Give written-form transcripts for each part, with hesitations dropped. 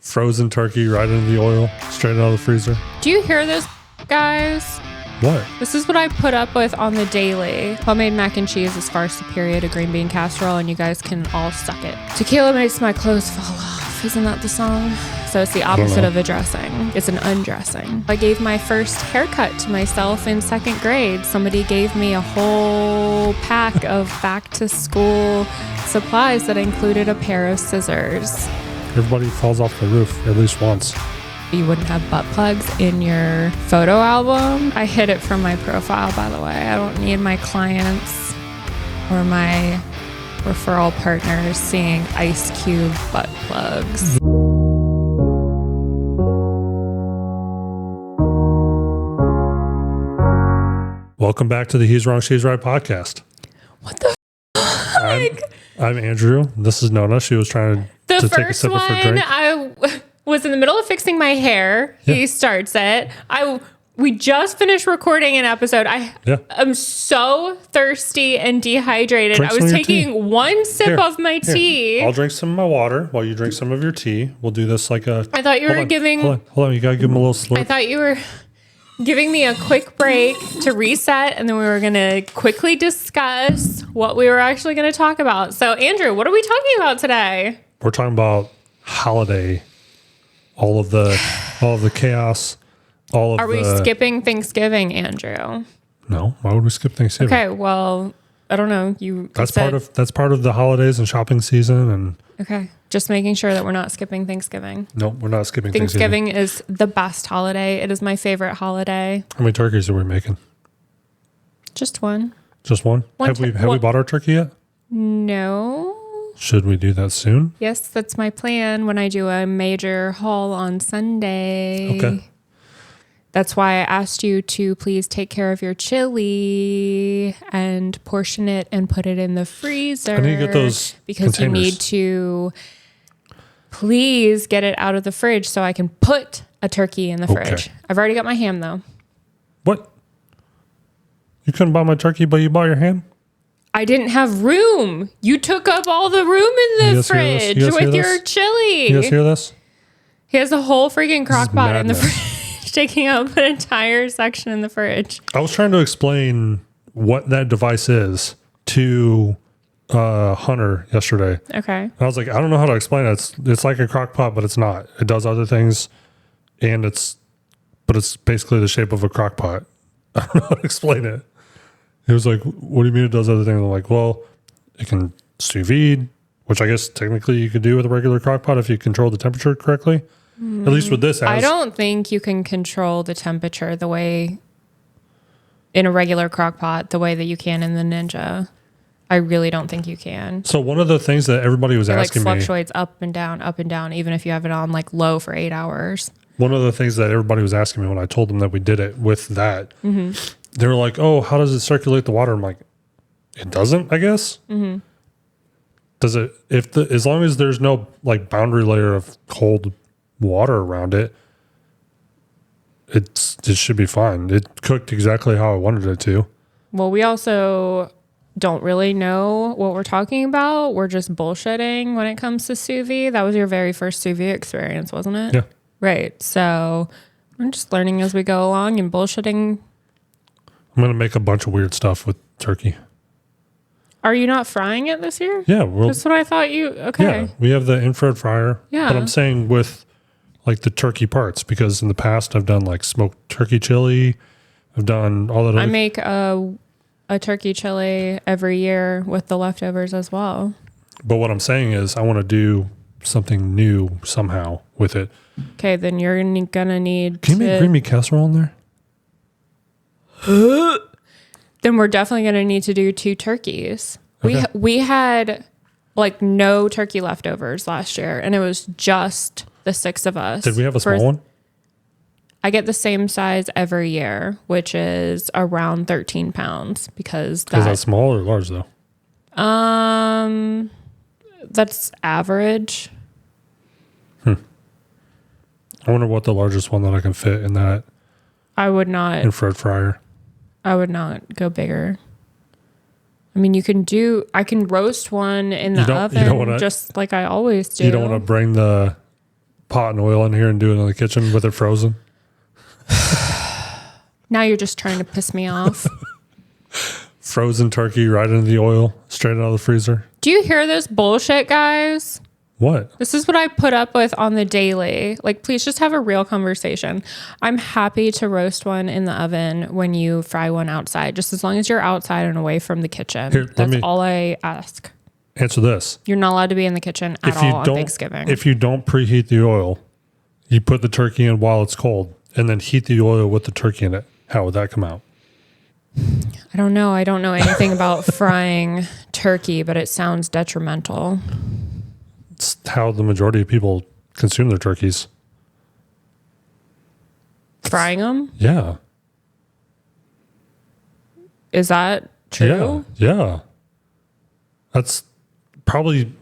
Frozen turkey right into the oil, straight out of the freezer. Do you hear this, guys? What? This is what I put up with on the daily. Homemade mac and cheese is far superior to green bean casserole, and you guys can all suck it. Tequila makes my clothes fall off. Isn't that the song? So it's the opposite of a dressing. It's an undressing. I gave my first haircut to myself in 2nd grade. Somebody gave me a whole pack of back to school supplies that included a pair of scissors. Everybody falls off the roof at least once. You wouldn't have butt plugs in your photo album. I hid it from my profile, by the way. I don't need my clients or my referral partners seeing Ice Cube butt plugs. Welcome back to the He's Wrong, She's Right podcast. What the fuck? I'm Andrew. This is Nona. She was trying to take a sip of her drink. I was in the middle of fixing my hair. Yeah. He starts it. We just finished recording an episode. I'm so thirsty and dehydrated. I was taking one sip of my tea. I'll drink some of my water while you drink some of your tea. We'll do this like a... I thought you were giving... Hold on. You got to give him a little slurp. I thought you were giving me a quick break to reset, and then we were going to quickly discuss what we were actually going to talk about. So, Andrew, what are we talking about today? We're talking about holiday, all of the chaos, Are we skipping Thanksgiving, Andrew? No, why would we skip Thanksgiving? Okay, well, I don't know. That's part of the holidays and shopping season, and okay, just making sure that we're not skipping Thanksgiving. No, we're not skipping Thanksgiving. Is the best holiday. It is my favorite holiday. How many turkeys are we making? Just one. Just one? Have we bought our turkey yet? No. Should we do that soon? Yes, that's my plan when I do a major haul on Sunday. Okay. That's why I asked you to please take care of your chili and portion it and put it in the freezer. I need to get those because containers. You need to please get it out of the fridge so I can put a turkey in the fridge. I've already got my ham though. What? You couldn't buy my turkey, but you bought your ham? I didn't have room. You took up all the room in the fridge with your chili. You guys hear this? He has a whole freaking crock pot in the fridge, taking up an entire section in the fridge. I was trying to explain what that device is to Hunter yesterday. Okay. And I was like, I don't know how to explain it. It's like a crock pot, but it's not. It does other things, but it's basically the shape of a crock pot. I don't know how to explain it. He was like, what do you mean it does other things? I'm like, well, it can sous vide, which I guess technically you could do with a regular crock pot if you control the temperature correctly. At least with this. I don't think you can control the temperature the way in a regular crock pot, the way that you can in the Ninja. I really don't think you can. So one of the things that everybody was asking me. It fluctuates up and down, even if you have it on like low for 8 hours. One of the things that everybody was asking me when I told them that we did it with that, they were like, oh, how does it circulate the water? I'm like, it doesn't, I guess. Mm-hmm. Does it, as long as there's no like boundary layer of cold water around it, it should be fine. It cooked exactly how I wanted it to. Well, we also don't really know what we're talking about. We're just bullshitting when it comes to sous vide. That was your very first sous vide experience, wasn't it? Yeah. Right. So we're just learning as we go along and bullshitting. I'm going to make a bunch of weird stuff with turkey. Are you not frying it this year? Yeah. That's what I thought you... Okay. Yeah, we have the infrared fryer. Yeah. But I'm saying with like the turkey parts, because in the past I've done like smoked turkey chili. I've done all that. I make a turkey chili every year with the leftovers as well. But what I'm saying is I want to do something new somehow with it. Okay, then you're going to need Can you make green bean casserole in there? Then we're definitely going to need to do 2 turkeys. Okay. We had like no turkey leftovers last year, and it was just the 6 of us. Did we have a small one? I get the same size every year, which is around 13 pounds because is that small or large though? That's average. I wonder what the largest one that I can fit in that. I would not infrared fryer. I would not go bigger. I mean, I can roast one in the oven just like I always do. You don't want to bring the pot and oil in here and do it in the kitchen with it frozen. Now you're just trying to piss me off. Frozen turkey right into the oil, straight out of the freezer. Do you hear this bullshit, guys? What? This is what I put up with on the daily. Like, please just have a real conversation. I'm happy to roast one in the oven when you fry one outside, just as long as you're outside and away from the kitchen. Here, That's all I ask. Answer this. You're not allowed to be in the kitchen at all on Thanksgiving. If you don't preheat the oil, you put the turkey in while it's cold and then heat the oil with the turkey in it. How would that come out? I don't know. I don't know anything about frying turkey, but it sounds detrimental. It's how the majority of people consume their turkeys. Frying them? Yeah. Is that true? Yeah. That's probably...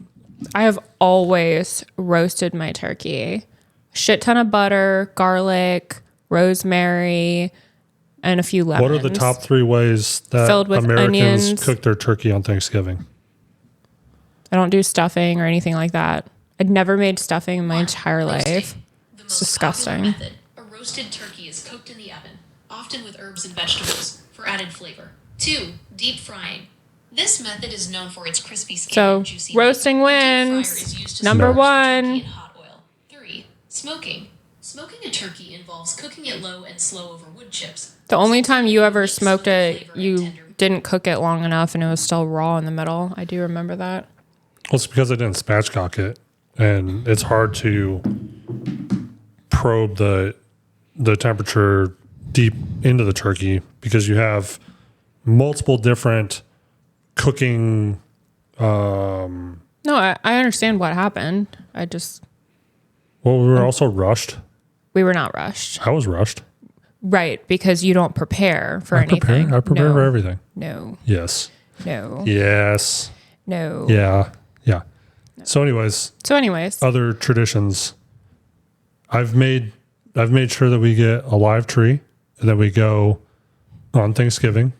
I have always roasted my turkey. Shit ton of butter, garlic, rosemary, and a few lemons. What are the top 3 ways that filled with Americans onions. cook their turkey on Thanksgiving? I don't do stuffing or anything like that. I'd never made stuffing in my entire Roasting. life. The It's most disgusting. popular method, a roasted turkey is cooked in the oven, often with herbs and vegetables, for added flavor. 2. Deep frying. This method is known for its crispy skin So, and juicy roasting meat. The deep fryer wins. is used to Number roast the one. turkey in hot oil. 3. Smoking. Smoking a turkey involves cooking it low and slow over wood chips. The only time you ever smoked it, Flavor and you tender. didn't cook it long enough and it was still raw in the middle. I do remember that. Well, it's because I didn't spatchcock it, and it's hard to probe the temperature deep into the turkey because you have multiple different cooking. No, I understand what happened. Well, we were also rushed. We were not rushed. I was rushed. Right, because you don't prepare for anything. I prepare No. for everything. No, Yes. no, Yes. no. Yeah. Yeah. So, anyways, So anyways, other traditions. I've made sure that we get a live tree and that we go on Thanksgiving.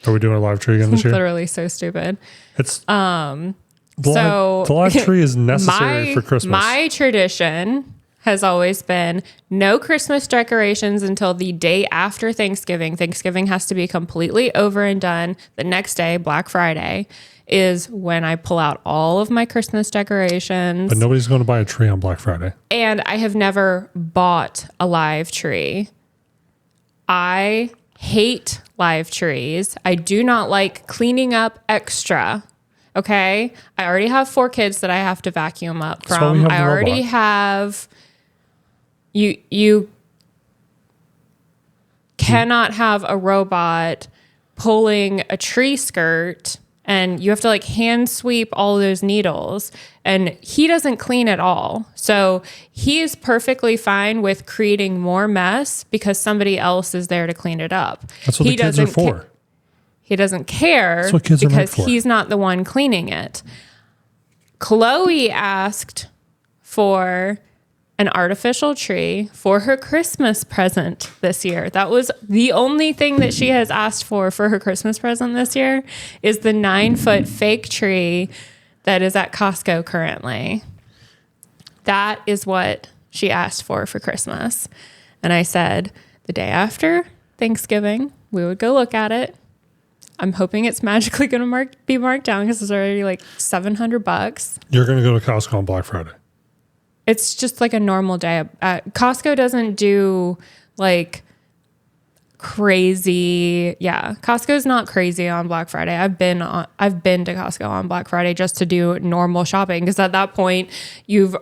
Are we doing a live tree again this year? literally so stupid. It's So the live tree is necessary for Christmas. My tradition has always been no Christmas decorations until the day after Thanksgiving. Thanksgiving has to be completely over and done. The next day, Black Friday, is when I pull out all of my Christmas decorations. But nobody's going to buy a tree on Black Friday. And I have never bought a live tree. I hate live trees. I do not like cleaning up extra. Okay? I already have 4 kids that I have to vacuum up That's why we from. have I the already robot. have you cannot have a robot pulling a tree skirt and you have to like hand sweep all those needles, and he doesn't clean at all. So he is perfectly fine with creating more mess because somebody else is there to clean it up. That's what the kids are for. He doesn't care That's what kids are meant because for. he's not the one cleaning it. Chloe asked for an artificial tree for her Christmas present this year. That was the only thing that she has asked for her Christmas present this year is the 9-foot fake tree that is at Costco currently. That is what she asked for Christmas. And I said the day after Thanksgiving, we would go look at it. I'm hoping it's magically going to be marked down because it's already like $700. You're going to go to Costco on Black Friday. It's just like a normal day. Costco doesn't do like crazy. Yeah, Costco's not crazy on Black Friday. I've been to Costco on Black Friday just to do normal shopping because at that point you've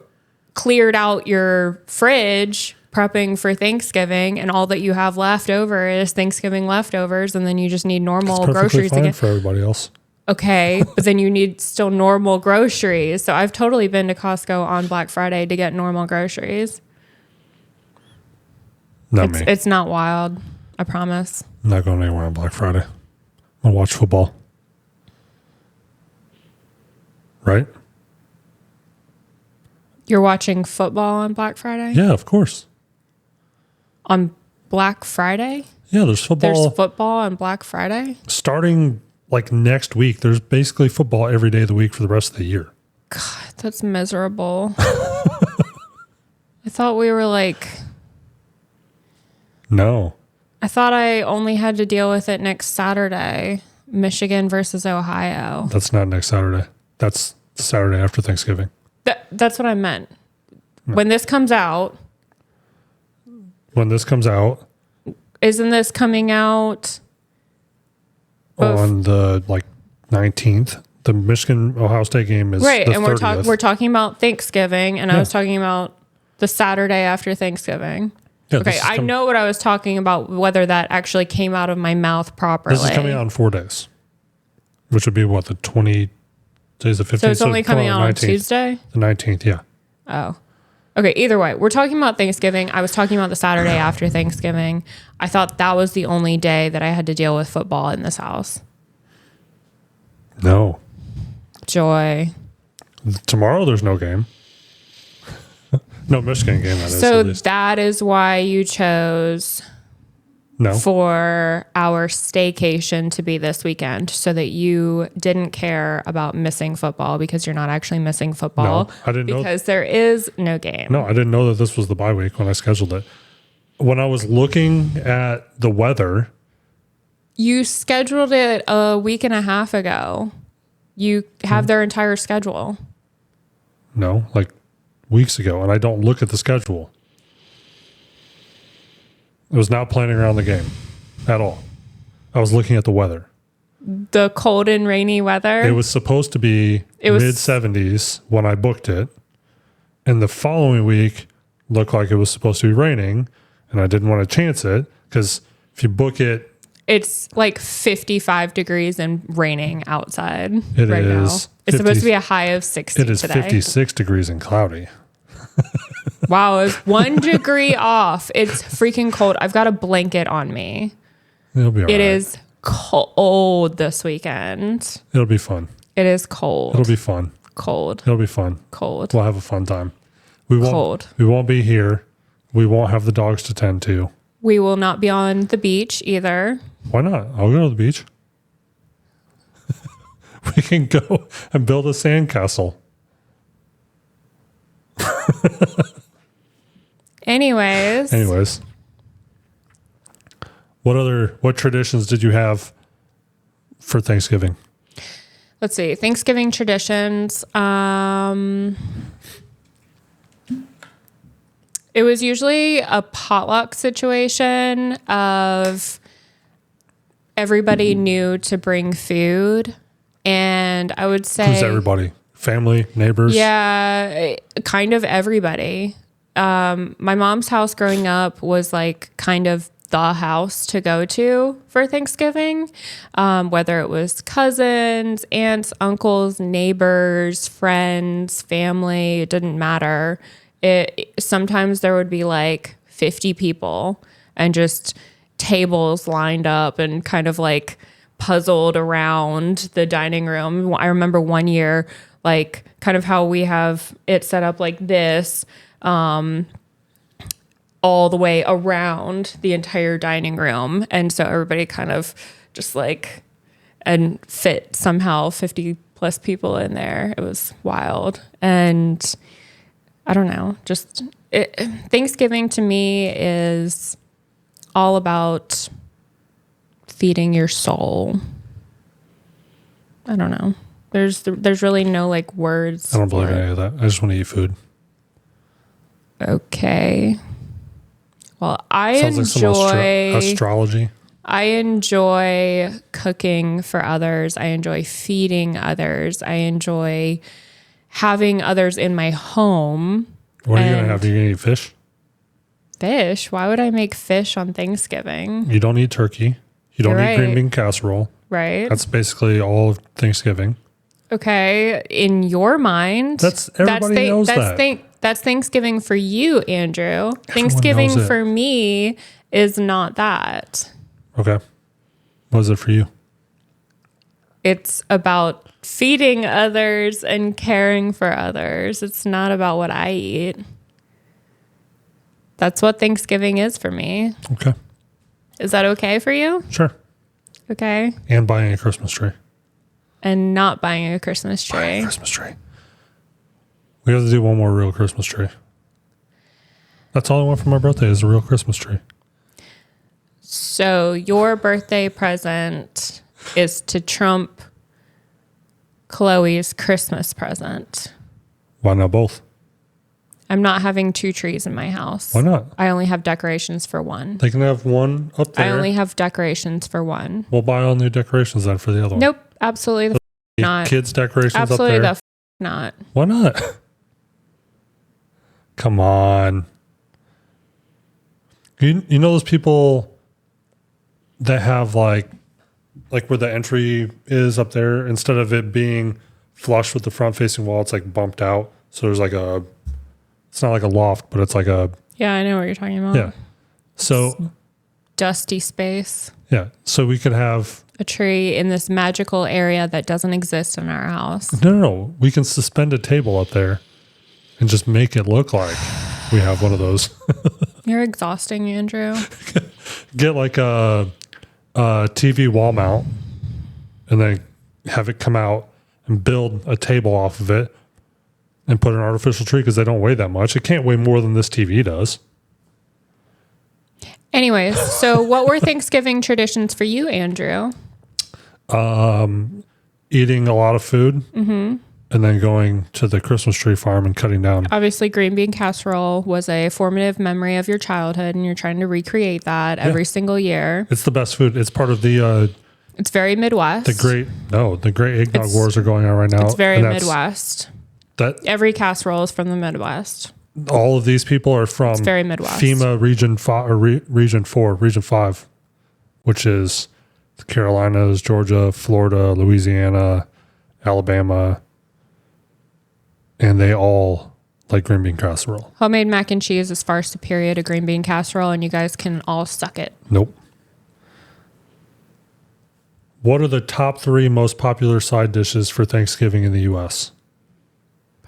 cleared out your fridge prepping for Thanksgiving, and all that you have left over is Thanksgiving leftovers, and then you just need normal It's perfectly groceries to fine get. for everybody else. Okay, but then you need still normal groceries. So I've totally been to Costco on Black Friday to get normal groceries. Not me. It's not wild, I promise. I'm not going anywhere on Black Friday. I'm going to watch football. Right? You're watching football on Black Friday? Yeah, of course. On Black Friday? Yeah, there's football. There's football on Black Friday? Starting like next week, there's basically football every day of the week for the rest of the year. God, that's miserable. I thought we were like... No. I thought I only had to deal with it next Saturday. Michigan versus Ohio. That's not next Saturday. That's the Saturday after Thanksgiving. That's what I meant. No. When this comes out... Isn't this coming out... on the 19th? The Michigan Ohio State game is right, the and 30th. we're talking about Thanksgiving, and I was talking about the Saturday after Thanksgiving. Yeah, okay, I know what I was talking about, whether that actually came out of my mouth properly. This is coming out in 4 days, which would be what, the 20 days, the 15th? So it's only coming out on Tuesday? The 19th, yeah. Oh. Okay, either way, we're talking about Thanksgiving. I was talking about the Saturday after Thanksgiving. I thought that was the only day that I had to deal with football in this house. No. Joy. Tomorrow there's no game. No Michigan game, that is. So that is why you chose for our staycation to be this weekend, so that you didn't care about missing football, because you're not actually missing football. No, I didn't know. Because there is no game. No, I didn't know that this was the bye week when I scheduled it. When I was looking at the weather... You scheduled it a week and a half ago. You have their entire schedule. No, like weeks ago, and I don't look at the schedule. I was not planning around the game at all. I was looking at the weather. The cold and rainy weather? It was supposed to be mid-70s when I booked it, and the following week looked like it was supposed to be raining, and I didn't want to chance it, because if you book it... It's like 55 degrees and raining outside now. It's supposed to be a high of 60 today. It is 56 degrees and cloudy. Wow, it's 1 degree off. It's freaking cold. I've got a blanket on me. It'll be all right. It is cold this weekend. It'll be fun. It is cold. It'll be fun. Cold. It'll be fun. Cold. We'll have a fun time. We won't be here. We won't have the dogs to tend to. We will not be on the beach either. Why not? I'll go to the beach. We can go and build a sandcastle. Anyways. What traditions did you have for Thanksgiving? Let's see. Thanksgiving traditions. It was usually a potluck situation of everybody knew to bring food. And I would say... Who's everybody? Family, neighbors? Yeah, kind of everybody. My mom's house growing up was like kind of the house to go to for Thanksgiving, whether it was cousins, aunts, uncles, neighbors, friends, family, it didn't matter. Sometimes there would be like 50 people and just tables lined up and kind of like puzzled around the dining room. I remember one year, like kind of how we have it set up like this, all the way around the entire dining room. And so everybody kind of just like, and fit somehow 50 plus people in there. It was wild. And I don't know, Thanksgiving to me is all about feeding your soul. I don't know. There's really no like words. I don't believe any of that. I just want to eat food. Okay. Well, Sounds like some astrology. I enjoy cooking for others. I enjoy feeding others. I enjoy having others in my home. What are you going to have? You're going to eat fish? Fish? Why would I make fish on Thanksgiving? You don't eat turkey. You don't eat green bean casserole. Right. That's basically all of Thanksgiving. Okay. In your mind, everybody knows that. That's Thanksgiving for you, Andrew. Thanksgiving for me is not that. Okay. What is it for you? It's about feeding others and caring for others. It's not about what I eat. That's what Thanksgiving is for me. Okay. Is that okay for you? Sure. Okay. And buying a Christmas tree. And not buying a Christmas tree. Buying a Christmas tree. We have to do one more real Christmas tree. That's all I want for my birthday is a real Christmas tree. So your birthday present is to trump Chloe's Christmas present. Why not both? I'm not having 2 trees in my house. Why not? I only have decorations for one. They can have one up there. I only have decorations for one. We'll buy all new decorations then for the other one. Nope, absolutely not. Kids decorations Absolutely up there. Not. Why not? Come on. You know those people that have like where the entry is up there, instead of it being flush with the front facing wall, it's like bumped out. So there's like it's not like a loft, but it's like a. Yeah, I know what you're talking about. Yeah. So. Dusty space. Yeah. So we could have a tree in this magical area that doesn't exist in our house. No. We can suspend a table up there and just make it look like we have one of those. You're exhausting, Andrew. Get like a TV wall mount and then have it come out and build a table off of it and put an artificial tree, because they don't weigh that much. It can't weigh more than this TV does. Anyways, so what were Thanksgiving traditions for you, Andrew? Eating a lot of food, and then going to the Christmas tree farm and cutting down. Obviously, green bean casserole was a formative memory of your childhood, and you're trying to recreate that every single year. It's the best food. It's part of the. It's very Midwest. The great eggnog wars are going on right now. It's very Midwest. Every casserole is from the Midwest. All of these people are from it's very Midwest. FEMA Region 5 or Region 4, Region 5, which is the Carolinas, Georgia, Florida, Louisiana, Alabama, and they all like green bean casserole. Homemade mac and cheese is far superior to green bean casserole, and you guys can all suck it. Nope. What are the top 3 most popular side dishes for Thanksgiving in the U.S.?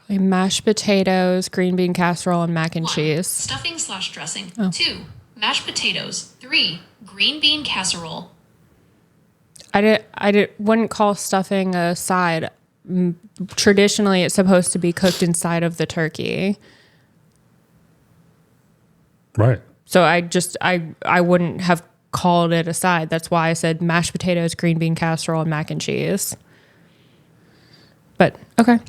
Mashed potatoes, green bean casserole, and mac and 1. cheese. Stuffing/dressing. 2. Mashed potatoes. 3. Green bean casserole. I wouldn't call stuffing a side. Traditionally, it's supposed to be cooked inside of the turkey. Right. So I wouldn't have called it a side. That's why I said mashed potatoes, green bean casserole, and mac and cheese. But okay.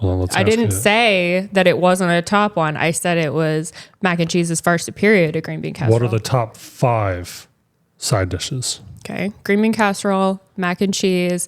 Well, I didn't say that it wasn't a top one. I said it was mac and cheese is far superior to green bean casserole. What are the top 5 side dishes? Okay. Green bean casserole, mac and cheese,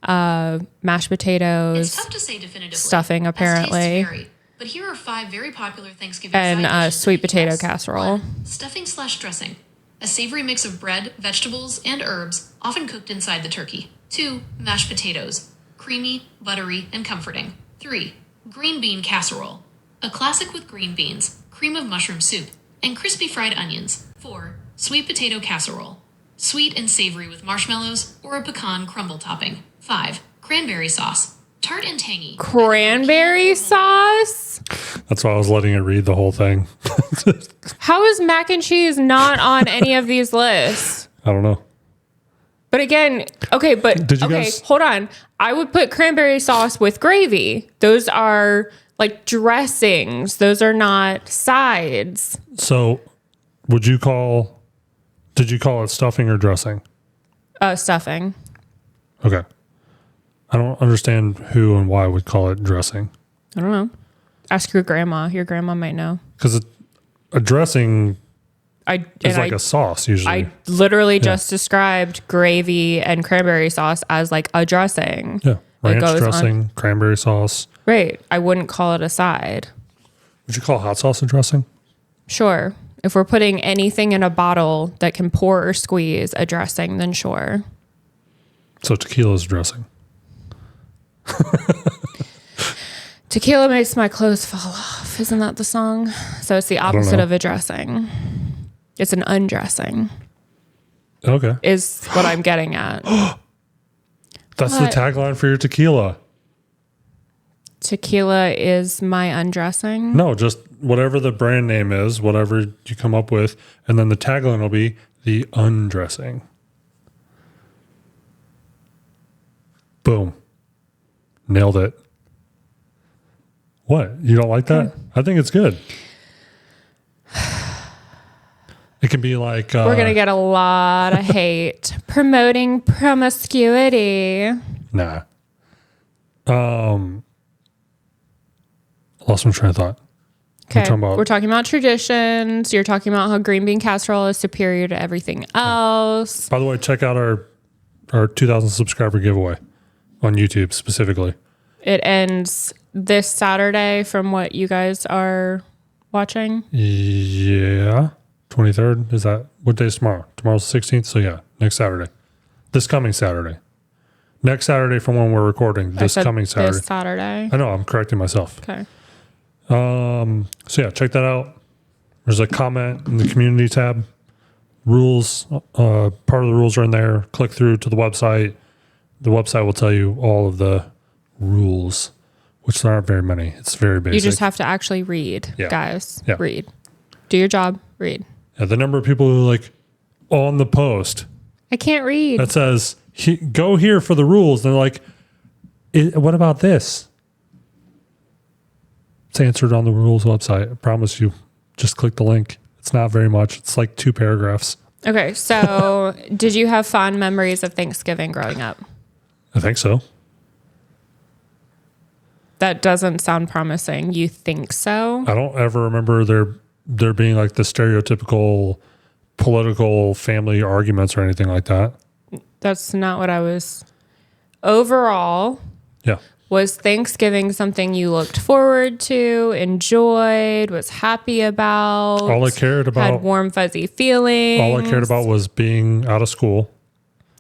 mashed potatoes. It's tough to say definitively. Stuffing, apparently. Vary, but here are 5 very popular Thanksgiving and side dishes sweet potato US. casserole. 1. Stuffing/dressing. A savory mix of bread, vegetables, and herbs, often cooked inside the turkey. 2. Mashed potatoes. Creamy, buttery, and comforting. 3. Green bean casserole. A classic with green beans, cream of mushroom soup, and crispy fried onions. 4. Sweet potato casserole. Sweet and savory with marshmallows or a pecan crumble topping. 5. Cranberry sauce. Tart and tangy. Cranberry sauce? That's why I was letting it read the whole thing. How is mac and cheese not on any of these lists? I don't know. But again, okay, hold on. I would put cranberry sauce with gravy. Those are like dressings. Those are not sides. So did you call it stuffing or dressing? Stuffing. Okay. I don't understand who and why would call it dressing. I don't know. Ask your grandma. Your grandma might know. Because a dressing is like a sauce usually. I literally just described gravy and cranberry sauce as like a dressing. Yeah. Ranch dressing, cranberry sauce. Right. I wouldn't call it a side. Would you call hot sauce a dressing? Sure. If we're putting anything in a bottle that can pour or squeeze a dressing, then sure. So tequila is dressing. Tequila makes my clothes fall off. Isn't that the song? So it's the opposite of a dressing. It's an undressing. Okay. Is what I'm getting at. That's the tagline for your tequila. Tequila is my undressing? No, just whatever the brand name is, whatever you come up with, and then the tagline will be the undressing. Boom. Nailed it. What? You don't like that? I think it's good. It can be like We're going to get a lot of hate promoting promiscuity. Nah. Lost my train of thought. Okay. We're talking about traditions. You're talking about how green bean casserole is superior to everything else. By the way, check out our 2,000 subscriber giveaway on YouTube specifically. It ends this Saturday from what you guys are watching. Yeah. 23rd. Is that, what day is tomorrow? Tomorrow's the 16th. So yeah, next Saturday. This coming Saturday. Next Saturday from when we're recording. This coming Saturday. This Saturday. I know, I'm correcting myself. Okay. So yeah, check that out. There's a comment in the community tab. Rules, part of the rules are in there. Click through to the website. The website will tell you all of the rules, which there aren't very many. It's very basic. You just have to actually read, guys. Yeah. Read. Do your job. Read. Yeah, the number of people who like on the post I can't read. that says, go here for the rules. And they're like, what about this? It's answered on the rules website. I promise you. Just click the link. It's not very much. It's like 2 paragraphs. Okay, so did you have fond memories of Thanksgiving growing up? I think so. That doesn't sound promising. You think so? I don't ever remember there being like the stereotypical political family arguments or anything like that. That's not what I was. Overall, Yeah. was Thanksgiving something you looked forward to, enjoyed, was happy about? All I cared about, had warm, fuzzy feelings. all I cared about was being out of school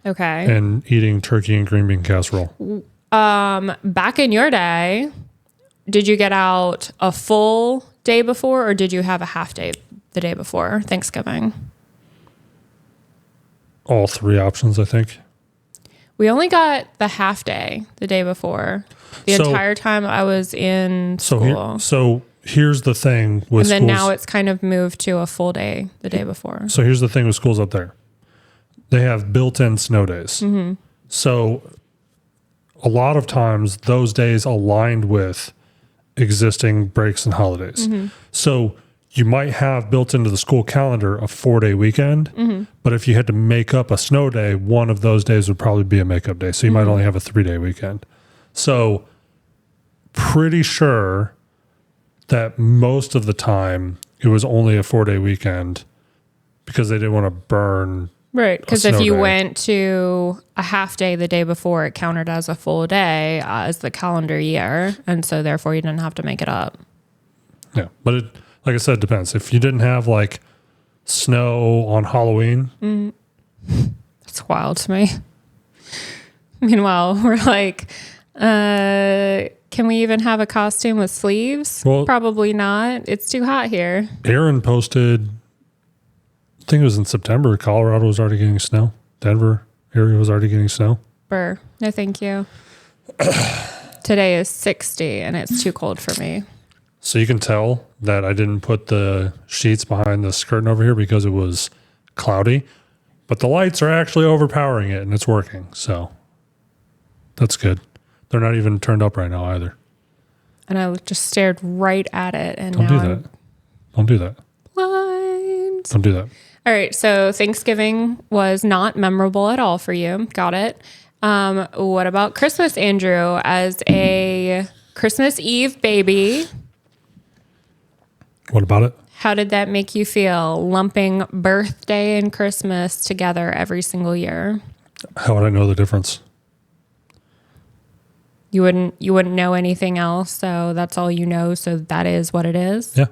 Okay. and eating turkey and green bean casserole. Back in your day, did you get out a full day before or did you have a half day the day before Thanksgiving? All 3 options, I think. We only got the half day the day before. The entire time I was in school. So here's the thing with and then schools. now it's kind of moved to a full day the day before. So here's the thing with schools up there. They have built-in snow days. Mm-hmm. So a lot of times those days aligned with existing breaks and holidays. Mm-hmm. So you might have built into the school calendar a 4-day weekend, Mm-hmm. but if you had to make up a snow day, one of those days would probably be a makeup day. So you Mm-hmm. might only have a 3-day weekend. So pretty sure that most of the time it was only a 4-day weekend because they didn't want to burn. Right. Because a if snow you day. went to a half day the day before, it counted as a full day as the calendar year. And so therefore you didn't have to make it up. Yeah. But it, like I said, it depends. If you didn't have like snow on Halloween. That's wild to me. Meanwhile, we're like, can we even have a costume with sleeves? Well- Probably not. It's too hot here. Aaron posted, I think it was in September, Colorado was already getting snow. Denver area was already getting snow. Burr. No, thank you. Today is 60 and it's too cold for me. So you can tell that I didn't put the sheets behind the curtain over here because it was cloudy, but the lights are actually overpowering it and it's working. So that's good. They're not even turned up right now either. And I just stared right at it. And Don't now do that. Don't do that. blind. Don't do that. All right. So Thanksgiving was not memorable at all for you. Got it. What about Christmas, Andrew? As a Christmas Eve baby, What about it? how did that make you feel, lumping birthday and Christmas together every single year? How would I know the difference? You wouldn't know anything else, so that's all you know, so that is what it is? Yeah.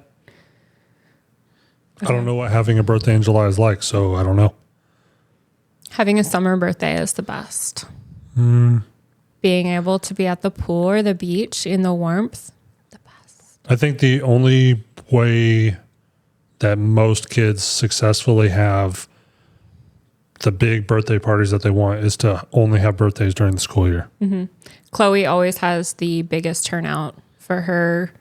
I don't know what having a birthday in July is like, so I don't know. Having a summer birthday is the best. Being able to be at the pool or the beach in the warmth, the best. I think the only way that most kids successfully have the big birthday parties that they want is to only have birthdays during the school year. Chloe always has the biggest turnout for her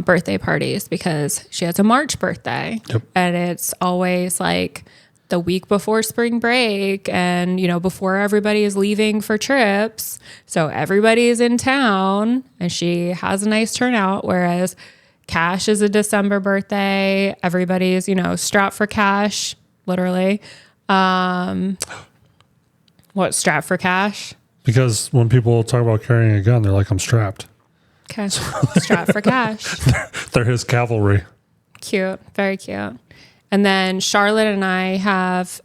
birthday parties because she has a March birthday. Yep. And it's always like the week before spring break and, before everybody is leaving for trips. So everybody is in town and she has a nice turnout. Whereas Cash is a December birthday. Everybody's, strapped for cash, literally. What, strapped for cash? Because when people talk about carrying a gun, they're like, I'm strapped. Okay. Strapped for cash. They're his cavalry. Cute. Very cute. And then Charlotte and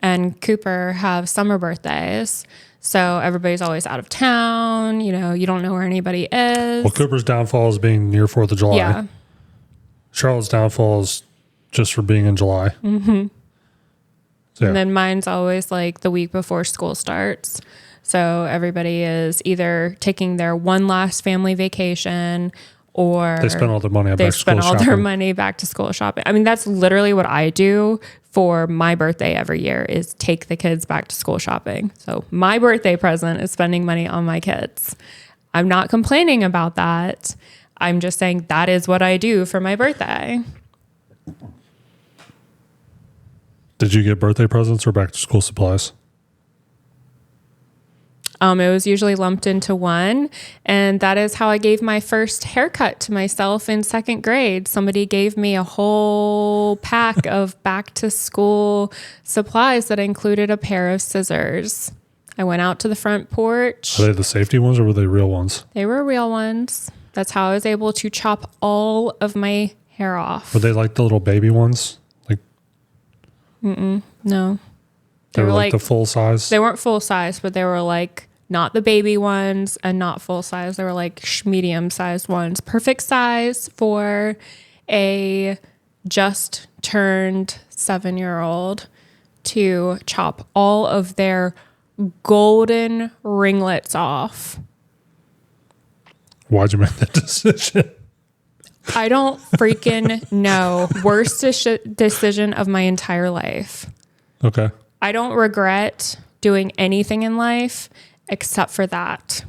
and Cooper have summer birthdays. So everybody's always out of town. You don't know where anybody is. Well, Cooper's downfall is being near 4th of July. Yeah. Charlotte's downfall is just for being in July. Mm-hmm. So, yeah. And then mine's always like the week before school starts. So everybody is either taking their one last family vacation or they spend all their money back to school shopping. I mean, that's literally what I do for my birthday every year is take the kids back to school shopping. So my birthday present is spending money on my kids. I'm not complaining about that. I'm just saying that is what I do for my birthday. Did you get birthday presents or back to school supplies? It was usually lumped into one. And that is how I gave my first haircut to myself in 2nd grade. Somebody gave me a whole pack of back to school supplies that included a pair of scissors. I went out to the front porch. Are they the safety ones or were they real ones? They were real ones. That's how I was able to chop all of my hair off. Were they like the little baby ones? No. They were like the full size? They weren't full size, but they were like not the baby ones and not full size. They were like medium sized ones. Perfect size for a just turned 7-year-old to chop all of their golden ringlets off. Why'd you make that decision? I don't freaking know. Worst decision of my entire life. Okay. I don't regret doing anything in life except for that.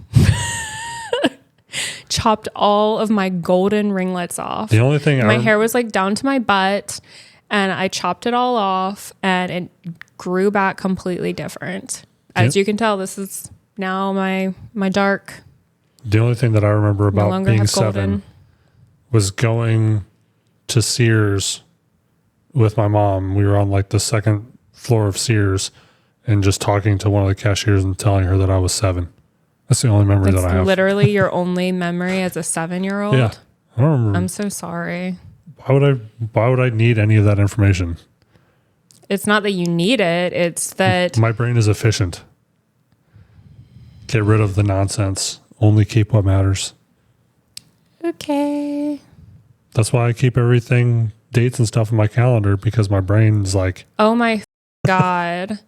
Chopped all of my golden ringlets off. The only thing my hair was like down to my butt and I chopped it all off and it grew back completely different. As you can tell, this is now my dark. The only thing that I remember about being 7 was going to Sears with my mom. We were on like the 2nd floor of Sears and just talking to one of the cashiers and telling her that I was 7. That's the only memory that I have. Literally your only memory as a 7-year-old? Yeah. I don't remember. I'm so sorry. Why would I need any of that information? It's not that you need it. It's that my brain is efficient. Get rid of the nonsense. Only keep what matters. Okay. That's why I keep everything, dates and stuff in my calendar, because my brain's like, oh my God.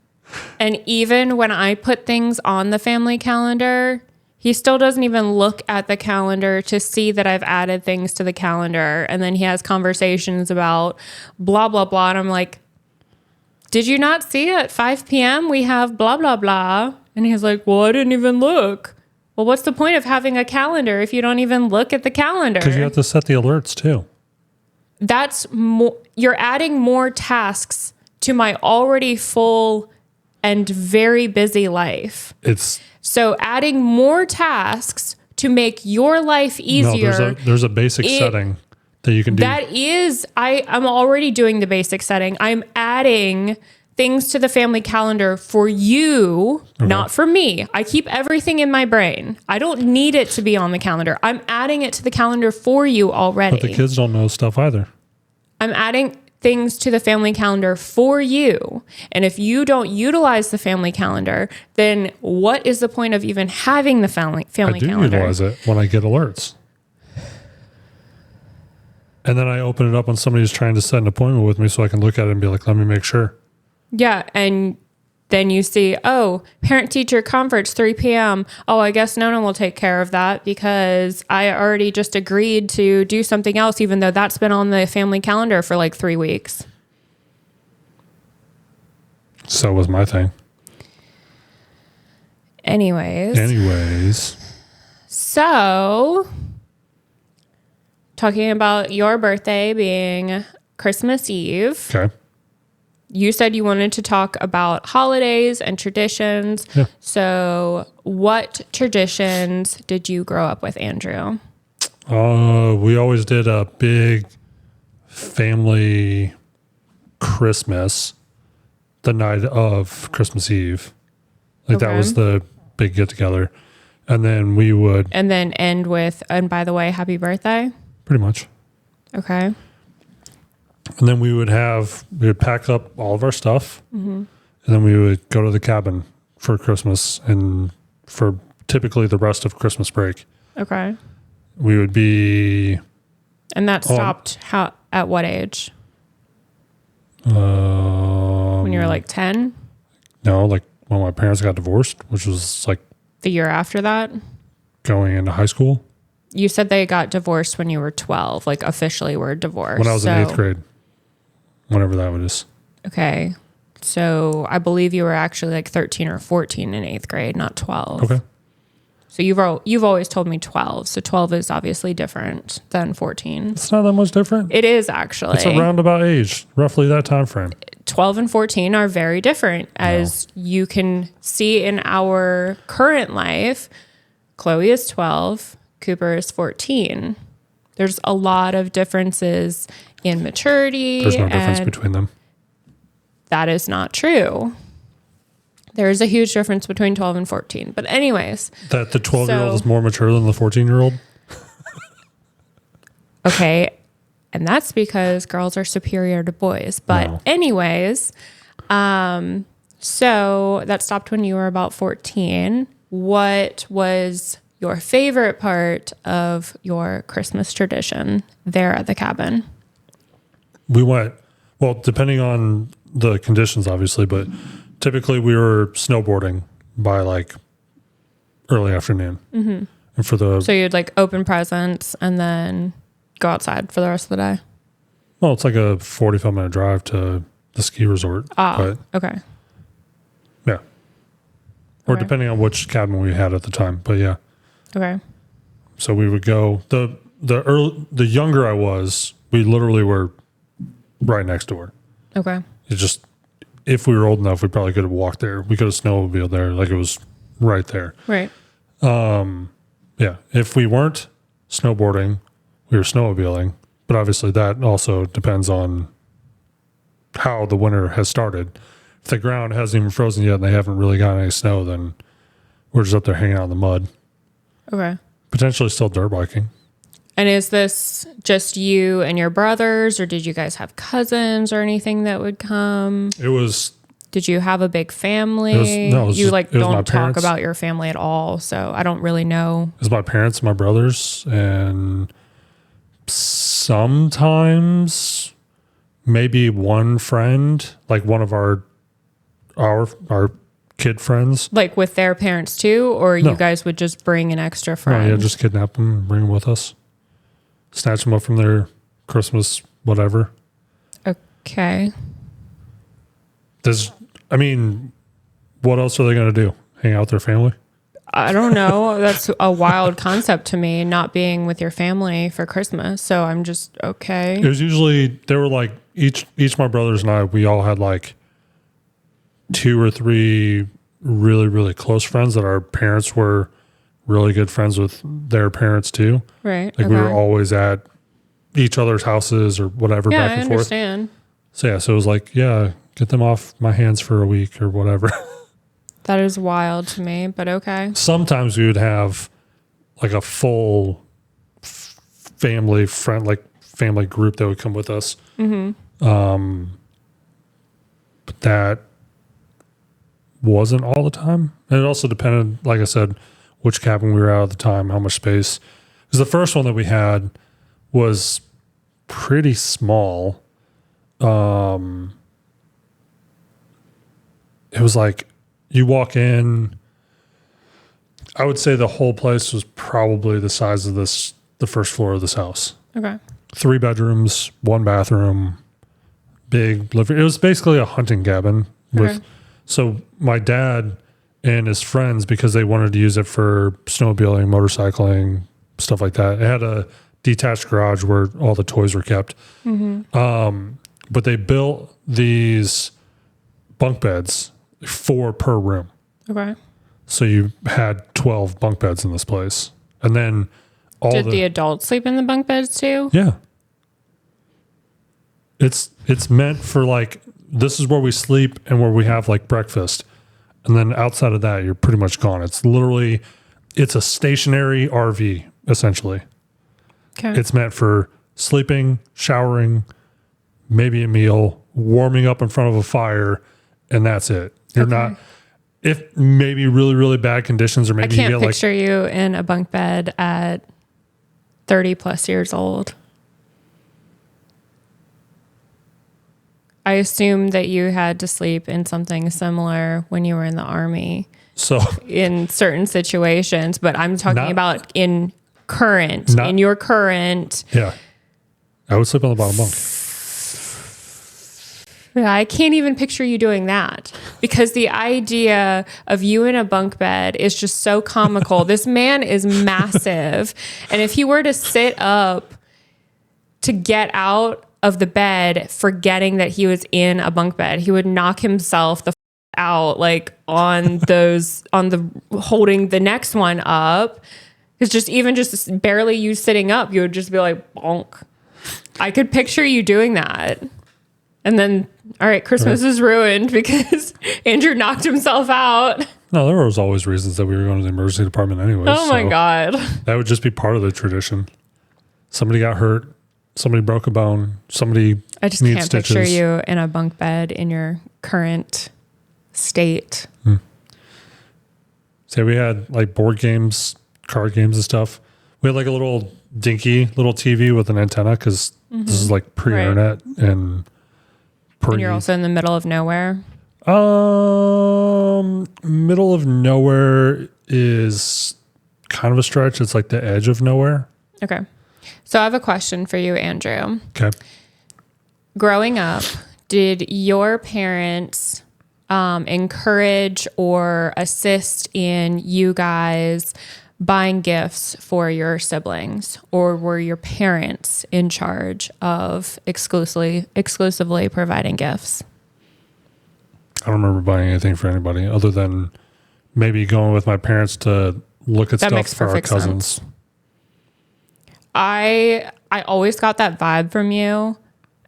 And even when I put things on the family calendar, he still doesn't even look at the calendar to see that I've added things to the calendar. And then he has conversations about blah, blah, blah. And I'm like, did you not see at 5 p.m. we have blah, blah, blah? And he's like, well, I didn't even look. Well, what's the point of having a calendar if you don't even look at the calendar? Because you have to set the alerts too. That's more, you're adding more tasks to my already full and very busy life. So adding more tasks to make your life easier. No, there's a basic setting that you can do. That is, I'm already doing the basic setting. I'm adding things to the family calendar for you, not for me. I keep everything in my brain. I don't need it to be on the calendar. I'm adding it to the calendar for you already. But the kids don't know stuff either. I'm adding things to the family calendar for you. And if you don't utilize the family calendar, then what is the point of even having the family calendar? I do utilize it when I get alerts. And then I open it up when somebody's trying to set an appointment with me so I can look at it and be like, let me make sure. Yeah, and then you see, oh, parent-teacher conference, 3 p.m. Oh, I guess Nona will take care of that because I already just agreed to do something else, even though that's been on the family calendar for like 3 weeks. So was my thing. Anyways. So, talking about your birthday being Christmas Eve. Okay. You said you wanted to talk about holidays and traditions. Yeah. So what traditions did you grow up with, Andrew? We always did a big family Christmas the night of Christmas Eve. Like that was the big get together. And then we would. And then end with, and by the way, happy birthday. Pretty much. Okay. And then we would pack up all of our stuff. And then we would go to the cabin for Christmas and for typically the rest of Christmas break. Okay. We would be. And that stopped at what age? When you were like 10? No, like when my parents got divorced, which was like the year after that? Going into high school. You said they got divorced when you were 12, like officially were divorced. When I was in 8th grade, whenever that was. Okay. So I believe you were actually like 13 or 14 in 8th grade, not 12. Okay. So you've always told me 12. So 12 is obviously different than 14. It's not that much different. It is actually. It's a roundabout age, roughly that time frame. 12 and 14 are very different, as you can see in our current life. Chloe is 12, Cooper is 14. There's a lot of differences in maturity. There's no difference between them. That is not true. There is a huge difference between 12 and 14. But anyways. That the 12-year-old is more mature than the 14-year-old? Okay. And that's because girls are superior to boys. But anyways, so that stopped when you were about 14. What was your favorite part of your Christmas tradition there at the cabin? We went, well, depending on the conditions, obviously, but typically we were snowboarding by like early afternoon. And So you'd like open presents and then go outside for the rest of the day? Well, it's like a 45-minute drive to the ski resort. Oh, okay. Yeah. Or Okay. depending on which cabin we had at the time. But yeah. Okay. So we would go, the younger I was, we literally were right next door. Okay. It just, if we were old enough, we probably could have walked there. We could have snowmobiled there. Like it was right there. Right. Yeah. If we weren't snowboarding, we were snowmobiling. But obviously that also depends on how the winter has started. If the ground hasn't even frozen yet and they haven't really gotten any snow, then we're just up there hanging out in the mud. Okay. Potentially still dirt biking. And is this just you and your brothers, or did you guys have cousins or anything that would come? It was. Did you have a big family? It was you just, like it was my don't talk parents. about your family at all, so I don't really know. It was my parents, my brothers, and sometimes maybe one friend, like one of our kid friends. Like with their parents too, or No. you guys would just bring an extra Oh, friend? yeah, just kidnap them and bring them with us. Snatch them up from their Christmas, whatever. Okay. What else are they going to do? Hang out with their family? I don't know. That's a wild concept to me, not being with your family for Christmas. So I'm just okay. It was usually, they were like, each of my brothers and I, we all had like 2 or 3 really, really close friends that our parents were really good friends with their parents too. Right. Like we were always at each other's houses or whatever, yeah, back and I forth. understand. So yeah, so it was like, yeah, get them off my hands for a week or whatever. That is wild to me, but okay. Sometimes we would have like a full family group that would come with us. But that wasn't all the time. And it also depended, like I said, which cabin we were at the time, how much space. Because the first one that we had was pretty small. It was like, you walk in, I would say the whole place was probably the size of the first floor of this house. Okay. 3 bedrooms, 1 bathroom, big living. It was basically a hunting cabin. So my dad and his friends, because they wanted to use it for snowmobiling, motorcycling, stuff like that. It had a detached garage where all the toys were kept. But they built these bunk beds, 4 per room. Okay. So you had 12 bunk beds in this place. And then Did the adults sleep in the bunk beds too? Yeah. It's meant for like, this is where we sleep and where we have like breakfast. And then outside of that, you're pretty much gone. It's literally, it's a stationary RV, essentially. Okay. It's meant for sleeping, showering, maybe a meal, warming up in front of a fire, and that's it. You're not, if maybe really, really bad conditions, or maybe I can't you get picture you in a bunk bed at 30 plus years old. I assume that you had to sleep in something similar when you were in the Army. So in certain situations, but I'm talking about in your current. Yeah. I would sleep on the bottom bunk. I can't even picture you doing that because the idea of you in a bunk bed is just so comical. This man is massive. And if he were to sit up to get out of the bed, forgetting that he was in a bunk bed, he would knock himself the out like on the holding the next one up. It's just barely you sitting up, you would just be like bonk. I could picture you doing that. And then, all right, Christmas is ruined because Andrew knocked himself out. No, there was always reasons that we were going to the emergency department anyway. Oh my God. That would just be part of the tradition. Somebody got hurt. Somebody broke a bone. Somebody I just needs can't stitches. picture you in a bunk bed in your current state. So we had like board games, card games and stuff. We had like a little dinky little TV with an antenna because this is like pre-internet and you're also in the middle of nowhere. Middle of nowhere is kind of a stretch. It's like the edge of nowhere. Okay. So I have a question for you, Andrew. Okay. Growing up, did your parents encourage or assist in you guys buying gifts for your siblings, or were your parents in charge of exclusively providing gifts? I don't remember buying anything for anybody other than maybe going with my parents to look at stuff for our cousins. Sense. I always got that vibe from you,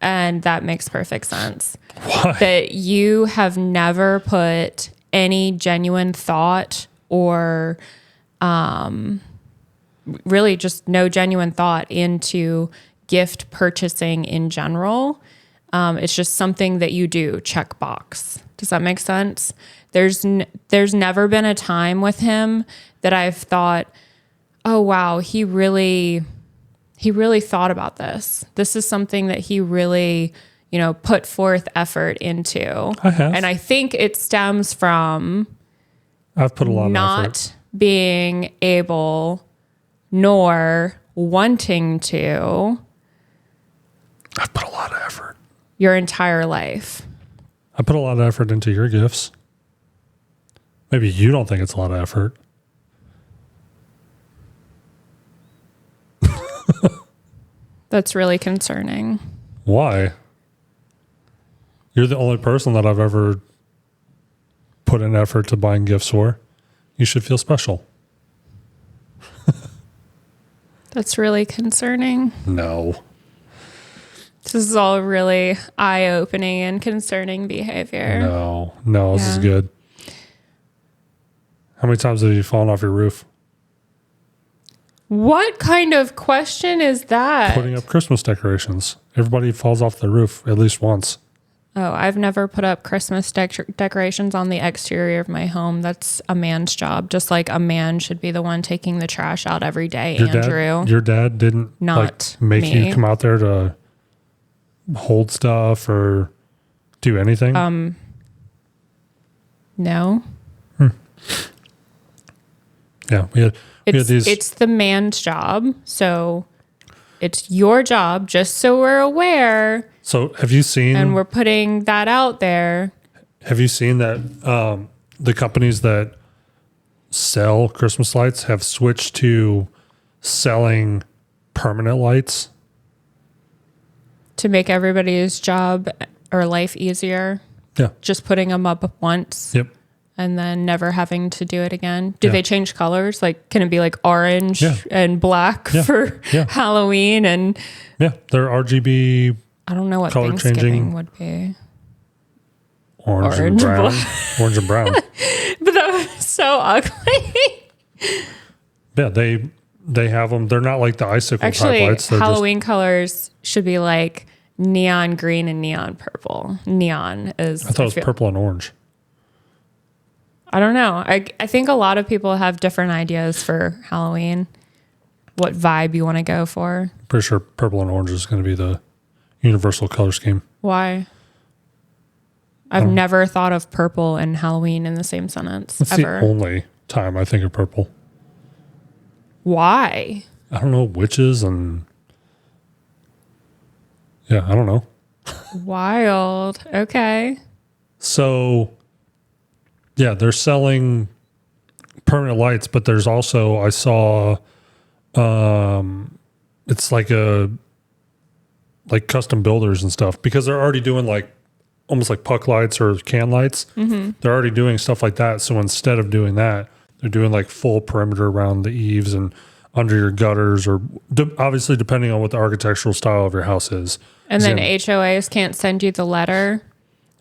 and that makes perfect sense. Why? That you have never put any genuine thought or really just no genuine thought into gift purchasing in general. It's just something that you do, check box. Does that make sense? There's never been a time with him that I've thought, oh wow, he really thought about this. This is something that he really, put forth effort into. I have. And I think it stems from I've put a lot of effort. Not being able nor wanting to. I've put a lot of effort. Your entire life. I put a lot of effort into your gifts. Maybe you don't think it's a lot of effort. That's really concerning. Why? You're the only person that I've ever put in effort to buying gifts for. You should feel special. That's really concerning. No. This is all really eye-opening and concerning behavior. No, this is good. How many times have you fallen off your roof? What kind of question is that? Putting up Christmas decorations. Everybody falls off the roof at least once. Oh, I've never put up Christmas decorations on the exterior of my home. That's a man's job. Just like a man should be the one taking the trash out every day, Andrew. Your dad didn't Not make me. you come out there to hold stuff or do anything? No. Yeah, we had these. It's the man's job. So it's your job, just so we're aware. So have you seen? And we're putting that out there. Have you seen that the companies that sell Christmas lights have switched to selling permanent lights? To make everybody's job or life easier. Yeah. Just putting them up once. Yep. and then never having to do it again. Do Yeah. they change colors? Like, can it be like orange Yeah. and black Yeah. for Yeah. Halloween? And Yeah, they're RGB, I don't know what Color Thanksgiving changing. would be. orange and Orange and brown. Orange and brown. But that was so ugly. Yeah, they have them. They're not like the icicle Actually, type lights. They're Halloween colors should be like neon green and neon purple. Neon is. I thought it was purple and orange. I don't know. I think a lot of people have different ideas for Halloween. What vibe you want to go for? Pretty sure purple and orange is going to be the universal color scheme. Why? I've never thought of purple and Halloween in the same sentence It's ever. the only time I think of purple. Why? I don't know, witches and yeah, I don't know. Wild. Okay. So yeah, they're selling permanent lights, but there's also I saw it's like custom builders and stuff because they're already doing like almost like puck lights or can lights. Mm-hmm. They're already doing stuff like that. So instead of doing that, they're doing like full perimeter around the eaves and under your gutters, or obviously depending on what the architectural style of your house is. And then HOAs can't send you the letter.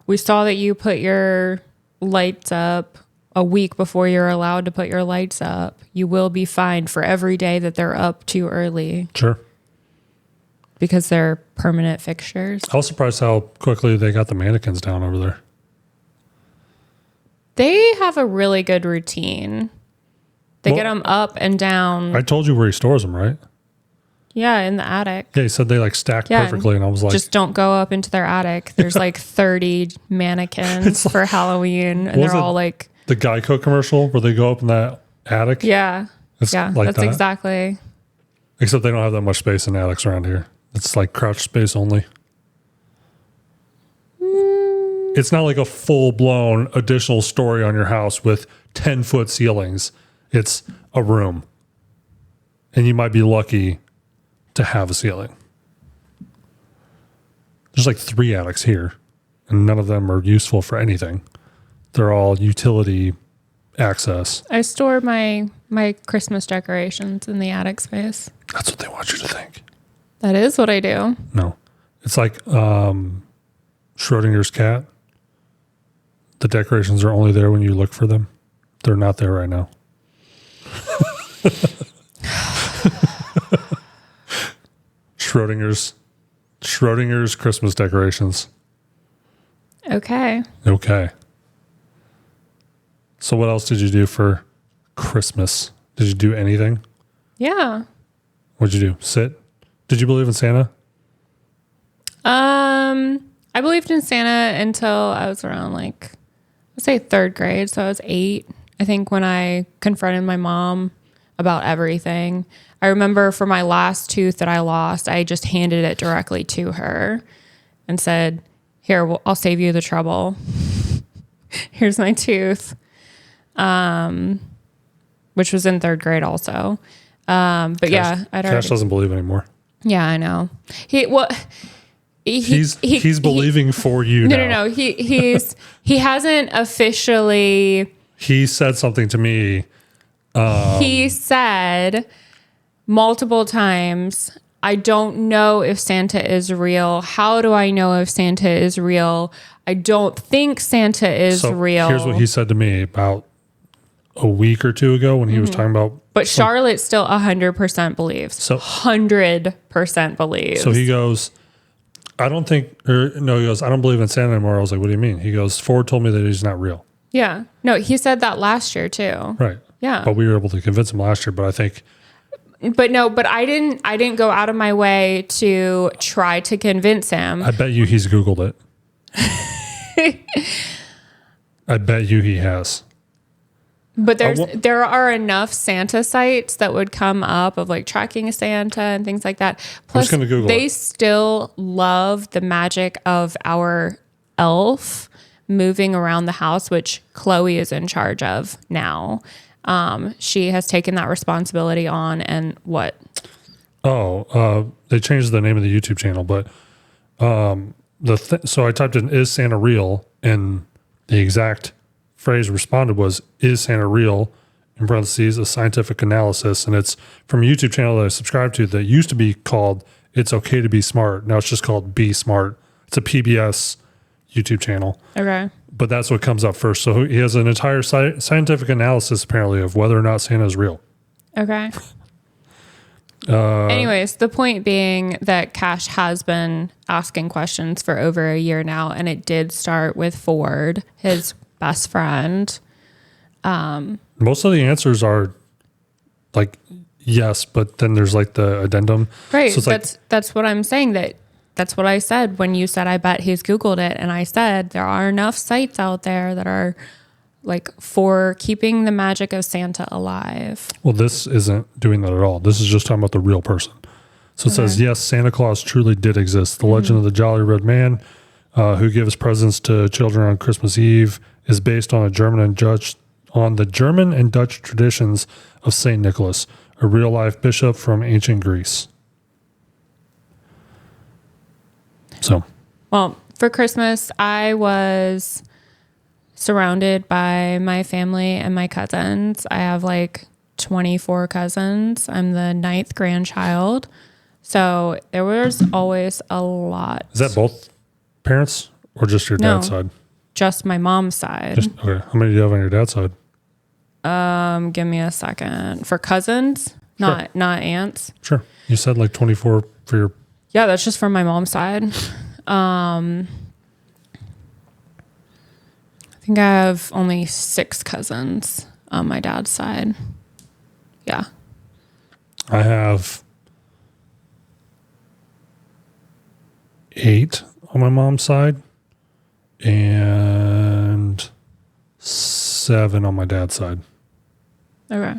We saw that you put your lights up a week before you're allowed to put your lights up. You will be fined for every day that they're up too early. Sure. Because they're permanent fixtures. I was surprised how quickly they got the mannequins down over there. They have a really good routine. They get them up and down. I told you where he stores them, right? Yeah, in the attic. Yeah, he said they like stacked perfectly, and I was like, just don't go up into their attic. There's like 30 mannequins for Halloween, and they're all like the Geico commercial where they go up in that attic. Yeah, It's yeah, like that's that. exactly. Except they don't have that much space in attics around here. It's like crouch space only. It's not like a full-blown additional story on your house with 10-foot ceilings. It's a room. And you might be lucky to have a ceiling. There's like 3 attics here, and none of them are useful for anything. They're all utility access. I store my Christmas decorations in the attic space. That's what they want you to think. That is what I do. No. It's like Schrodinger's cat. The decorations are only there when you look for them. They're not there right now. Schrodinger's Christmas decorations. Okay. Okay. So what else did you do for Christmas? Did you do anything? Yeah. What'd you do? Sit? Did you believe in Santa? I believed in Santa until I was around like, let's say 3rd grade. So I was 8, I think, when I confronted my mom about everything. I remember for my last tooth that I lost, I just handed it directly to her and said, "Here, I'll save you the trouble. Here's my tooth." Which was in 3rd grade also. But Cash, yeah, Cash doesn't believe anymore. Yeah, I know. He's believing for you now. No. He hasn't officially. He said something to me. He said multiple times, "I don't know if Santa is real. How do I know if Santa is real? I don't think Santa is real." Here's what he said to me about a week or 2 ago when he was talking about. But Charlotte still 100% believes. So 100% believes. So he goes, he goes, "I don't believe in Santa anymore." I was like, "What do you mean?" He goes, "Ford told me that he's not real." Yeah. No, he said that last year too. Right. Yeah. But we were able to convince him last year. But I think. But I didn't go out of my way to try to convince him. I bet you he's Googled it. I bet you he has. But there are enough Santa sites that would come up of like tracking Santa and things like that. Plus, I'm just gonna Google they it. still love the magic of our elf moving around the house, which Chloe is in charge of now. She has taken that responsibility on, and what? They changed the name of the YouTube channel, but so I typed in "Is Santa real?" and the exact phrase responded was, "Is Santa real?" in parentheses, a scientific analysis. And it's from a YouTube channel that I subscribe to that used to be called It's Okay to Be Smart. Now it's just called Be Smart. It's a PBS YouTube channel. Okay. But that's what comes up first. So he has an entire scientific analysis, apparently, of whether or not Santa is real. Okay. Anyways, the point being that Cash has been asking questions for over a year now, and it did start with Ford, his best friend. Most of the answers are like yes, but then there's like the addendum. Right. So it's that's what I'm saying. That's what I said when you said I bet he's Googled it, and I said there are enough sites out there that are like for keeping the magic of Santa alive. Well, this isn't doing that at all. This is just talking about the real person. So it says, yes, Santa Claus truly did exist. The legend of the Jolly Red Man who gives presents to children on Christmas Eve is based on the German and Dutch traditions of Saint Nicholas, a real-life bishop from ancient Greece. So, well, for Christmas, I was surrounded by my family and my cousins. I have like 24 cousins. I'm the 9th grandchild. So there was always a lot. Is that both parents or just your dad's side? Just my mom's side. Okay. How many do you have on your dad's side? Give me a second. For cousins, not aunts. Sure. You said like 24 for your... Yeah, that's just from my mom's side. I think I have only 6 cousins on my dad's side. Yeah. I have 8 on my mom's side and 7 on my dad's side. Okay.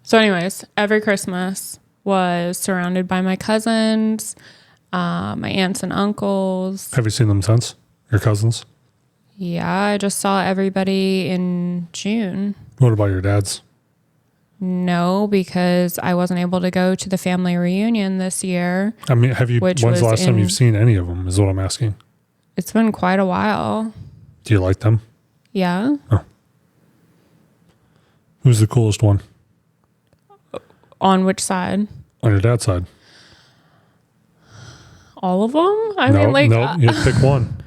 So anyways, every Christmas was surrounded by my cousins, my aunts and uncles. Have you seen them since? Your cousins? Yeah, I just saw everybody in June. What about your dad's? No, because I wasn't able to go to the family reunion this year. I mean, when's the last time you've seen any of them is what I'm asking. It's been quite a while. Do you like them? Yeah. Oh. Who's the coolest one? On which side? On your dad's side. All of them? I mean, like... No, you pick one.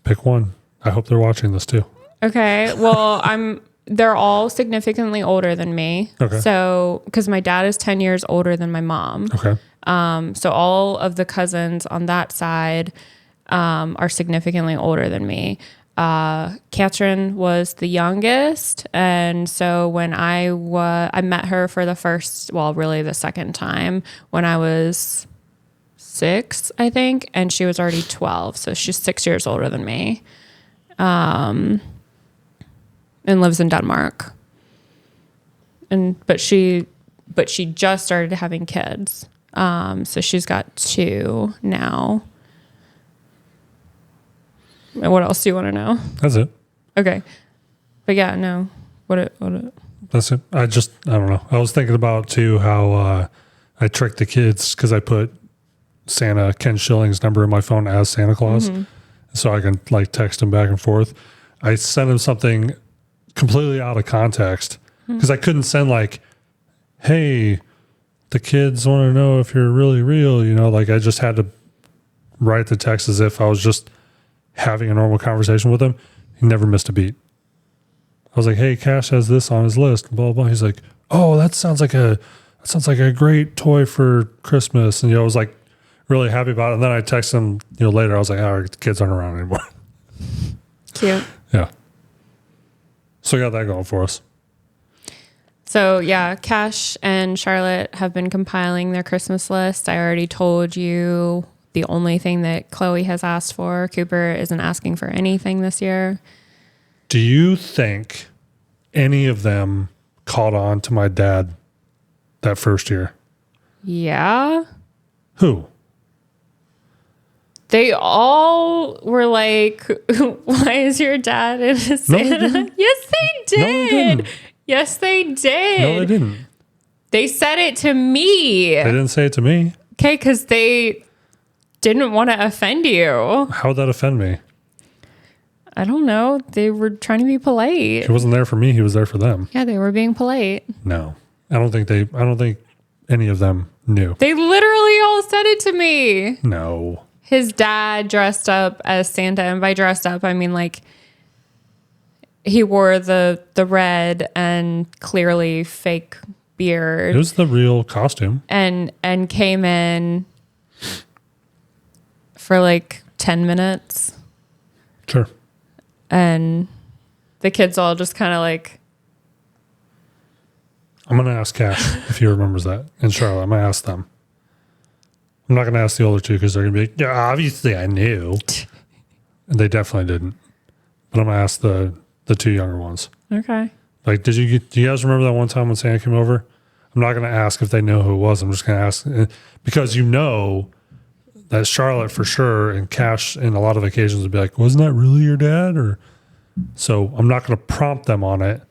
Pick one. I hope they're watching this too. Okay. Well, they're all significantly older than me. Okay. So, because my dad is 10 years older than my mom. Okay. So all of the cousins on that side are significantly older than me. Catherine was the youngest. And so when I met her for the second time when I was 6, I think. And she was already 12. So she's 6 years older than me. And lives in Denmark. But she just started having kids. So she's got 2 now. And what else do you want to know? That's it. Okay. But yeah, no. What That's it. I don't know. I was thinking about too how I tricked the kids because I put Ken Schilling's number in my phone as Santa Claus. Mm-hmm. So I can like text him back and forth. I sent him something completely out of context because I couldn't send like, hey, the kids want to know if you're really real. Like I just had to write the text as if I was just having a normal conversation with him. He never missed a beat. I was like, hey, Cash has this on his list, blah, blah. He's like, oh, that sounds like a great toy for Christmas. And I was like really happy about it. And then I texted him, later. I was like, oh, the kids aren't around anymore. Cute. Yeah. So we got that going for us. So yeah, Cash and Charlotte have been compiling their Christmas list. I already told you the only thing that Chloe has asked for. Cooper isn't asking for anything this year. Do you think any of them caught on to my dad that first year? Yeah. Who? They all were like, why is your dad in a Santa? No, Yes, they did. No, they didn't. Yes, they did. No, they didn't. They said it to me. They didn't say it to me. Okay, because they didn't want to offend you. How would that offend me? I don't know. They were trying to be polite. He wasn't there for me. He was there for them. Yeah, they were being polite. No, I don't think any of them knew. They literally all said it to me. No. His dad dressed up as Santa, and by dressed up, I mean like he wore the red and clearly fake beard. It was the real costume. And came in for like 10 minutes. Sure. And the kids all just kind of like... I'm going to ask Cash if he remembers that. And Charlotte, I'm going to ask them. I'm not going to ask the older two because they're going to be like, yeah, obviously I knew. And they definitely didn't. But I'm going to ask the two younger ones. Okay. Like, do you guys remember that one time when Santa came over? I'm not going to ask if they know who it was. I'm just going to ask because you know that Charlotte for sure and Cash in a lot of occasions would be like, wasn't that really your dad? Or so I'm not going to prompt them on it.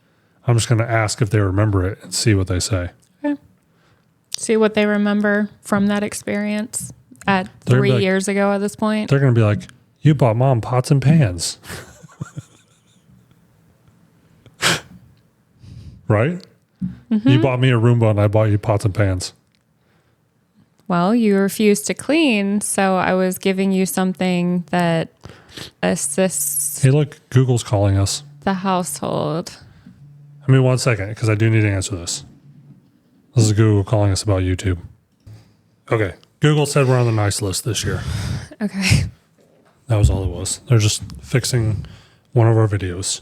I'm just going to ask if they remember it and see what they say. Okay. See what they remember from that experience at 3 years ago at this point. They're going to be like, you bought mom pots and pans. Right? Mm-hmm. You bought me a Roomba and I bought you pots and pans. Well, you refused to clean, so I was giving you something that assists Hey, look, Google's calling us. the household. Give me 1 second because I do need to answer this. This is Google calling us about YouTube. Okay. Google said we're on the nice list this year. Okay. That was all it was. They're just fixing one of our videos.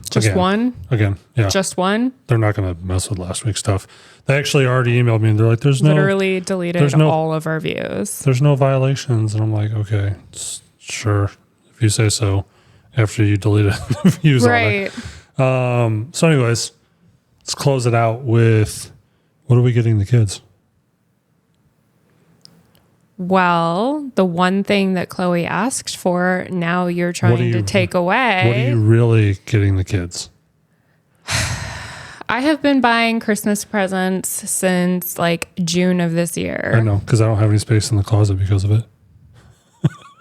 Just one? Again, yeah. Just one? They're not going to mess with last week's stuff. They actually already emailed me and they're like, Literally deleted all of our views. There's no violations. And I'm like, okay, sure. If you say so, after you deleted the views on it. So anyways, let's close it out with, what are we getting the kids? Well, the one thing that Chloe asked for, now you're trying to take away. What are you really getting the kids? I have been buying Christmas presents since like June of this year. I know, because I don't have any space in the closet because of it.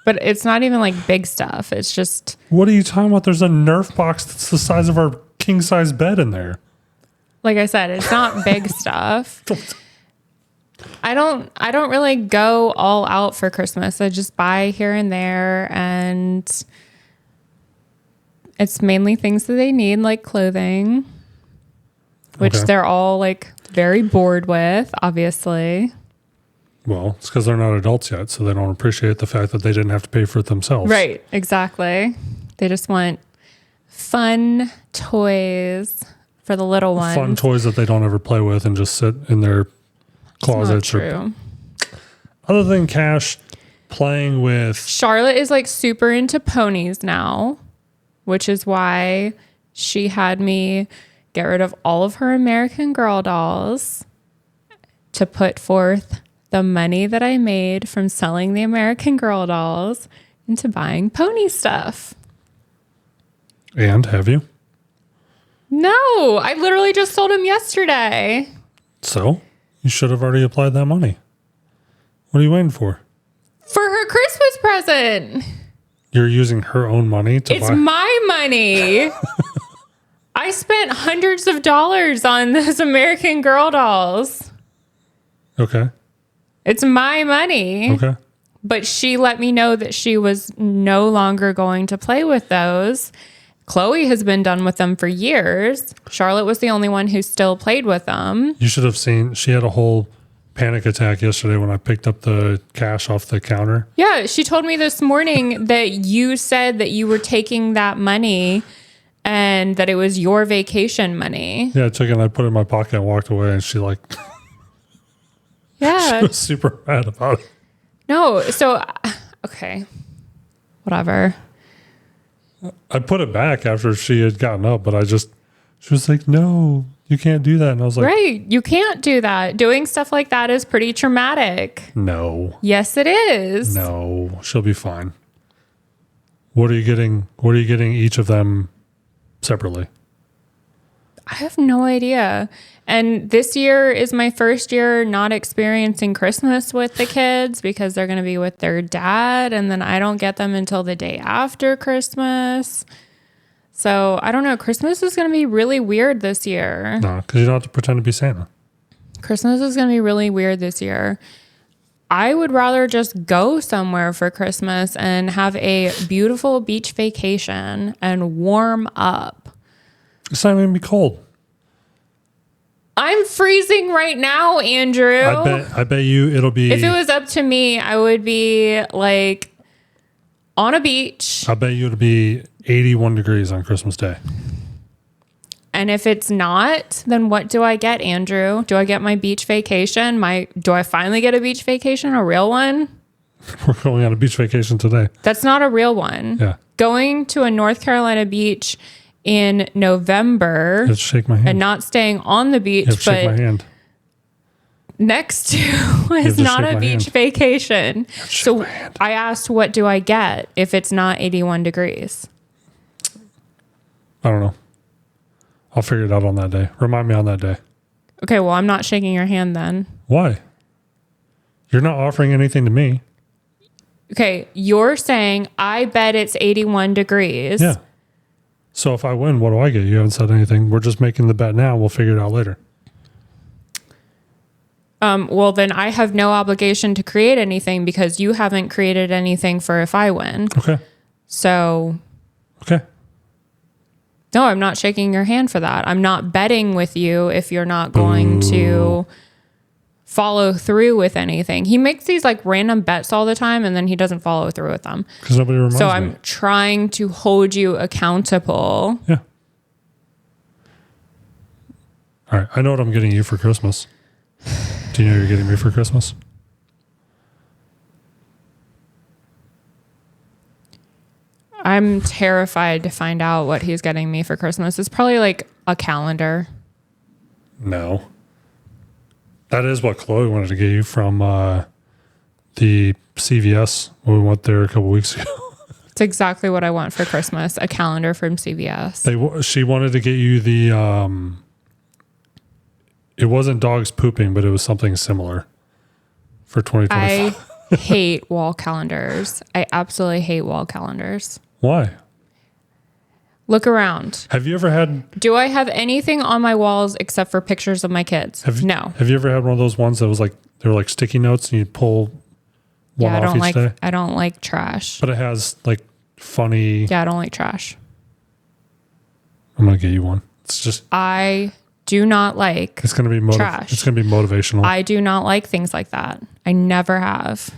But it's not even like big stuff. It's just... What are you talking about? There's a Nerf box that's the size of our king-size bed in there. Like I said, it's not big stuff. I don't really go all out for Christmas. I just buy here and there, and it's mainly things that they need, like clothing, which they're all like very bored with, obviously. Well, it's because they're not adults yet, so they don't appreciate the fact that they didn't have to pay for it themselves. Right, exactly. They just want fun toys for the little ones. Fun toys that they don't ever play with and just sit in their closets. Not true. Other than Cash playing with... Charlotte is like super into ponies now, which is why she had me get rid of all of her American Girl dolls to put forth the money that I made from selling the American Girl dolls into buying pony stuff. And have you? No, I literally just sold them yesterday. So? You should have already applied that money. What are you waiting for? For her Christmas present. You're using her own money to buy? It's my money. I spent hundreds of dollars on those American Girl dolls. Okay. It's my money. Okay. But she let me know that she was no longer going to play with those. Chloe has been done with them for years. Charlotte was the only one who still played with them. You should have seen, she had a whole panic attack yesterday when I picked up the cash off the counter. Yeah, she told me this morning that you said that you were taking that money and that it was your vacation money. Yeah, I took it and I put it in my pocket and walked away, and she like... Yeah. She was super mad about it. No, so, okay, whatever. I put it back after she had gotten up, but she was like, no, you can't do that. And I was like, right, you can't do that. Doing stuff like that is pretty traumatic. No. Yes, it is. No, she'll be fine. What are you getting each of them separately? I have no idea. And this year is my first year not experiencing Christmas with the kids because they're going to be with their dad. And then I don't get them until the day after Christmas. So I don't know. Christmas is going to be really weird this year. No, because you don't have to pretend to be Santa. Christmas is going to be really weird this year. I would rather just go somewhere for Christmas and have a beautiful beach vacation and warm up. It's not even going to be cold. I'm freezing right now, Andrew. I bet you it'll be. If it was up to me, I would be like on a beach. I bet you it'll be 81 degrees on Christmas Day. And if it's not, then what do I get, Andrew? Do I get my beach vacation? Do I finally get a beach vacation, a real one? We're going on a beach vacation today. That's not a real one. Yeah. Going to a North Carolina beach in November Let's shake my hand. and not staying on the beach, but shake my hand. Next to is not a beach vacation. So I asked, what do I get if it's not 81 degrees? I don't know. I'll figure it out on that day. Remind me on that day. Okay, well, I'm not shaking your hand then. Why? You're not offering anything to me. Okay, you're saying, I bet it's 81 degrees. Yeah. So if I win, what do I get? You haven't said anything. We're just making the bet now. We'll figure it out later. Well, then I have no obligation to create anything because you haven't created anything for if I win. Okay. So. Okay. No, I'm not shaking your hand for that. I'm not betting with you if you're not going to follow through with anything. He makes these like random bets all the time and then he doesn't follow through with them. Because nobody reminds me. So I'm trying to hold you accountable. Yeah. All right. I know what I'm getting you for Christmas. Do you know what you're getting me for Christmas? I'm terrified to find out what he's getting me for Christmas. It's probably like a calendar. No. That is what Chloe wanted to get you from the CVS when we went there a couple weeks ago. It's exactly what I want for Christmas, a calendar from CVS. She wanted to get you the, it wasn't dogs pooping, but it was something similar for 2025. I hate wall calendars. I absolutely hate wall calendars. Why? Look around. Have you ever had... Do I have anything on my walls except for pictures of my kids? No. Have you ever had one of those ones that was like, they were like sticky notes and you pull one off each day? I don't like trash. But it has like funny... Yeah, I don't like trash. I'm going to get you one. It's just... I do not like It's going to be trash. It's going to be motivational. I do not like things like that. I never have.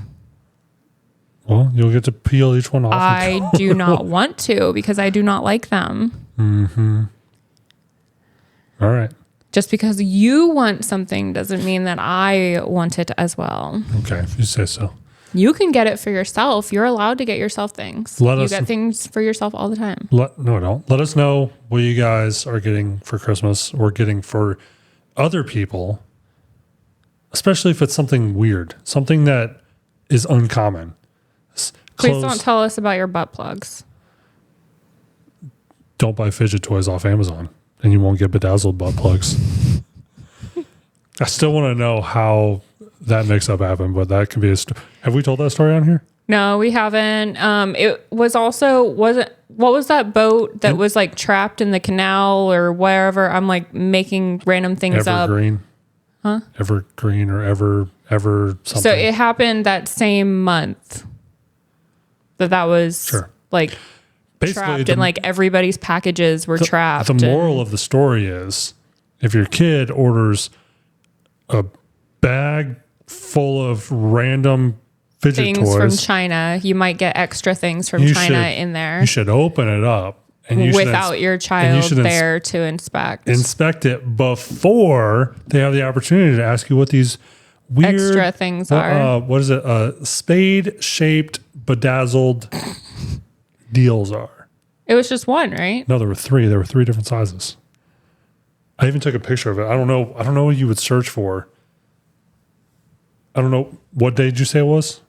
Well, you'll get to peel each one off. I do not want to because I do not like them. Mm-hmm. All right. Just because you want something doesn't mean that I want it as well. Okay, if you say so. You can get it for yourself. You're allowed to get yourself things. You get things for yourself all the time. No, I don't. Let us know what you guys are getting for Christmas or getting for other people, especially if it's something weird, something that is uncommon. Please don't tell us about your butt plugs. Don't buy fidget toys off Amazon and you won't get bedazzled butt plugs. I still want to know how that mix-up happened, but that can be have we told that story on here? No, we haven't. It was also, what was that boat that was like trapped in the canal or wherever? I'm like making random things Evergreen. Huh? Evergreen or ever something. So it happened that same month that was like basically trapped and like everybody's packages were trapped. The moral of the story is if your kid orders a bag full of random fidget things toys from China, you might get extra things from China in there. You should open it up and without your child there to inspect. Inspect it before they have the opportunity to ask you what these weird extra things are. What is it? Spade-shaped bedazzled deals are. It was just one, right? No, there were three. There were three different sizes. I even took a picture of it. I don't know what you would search for. I don't know. What day did you say it was?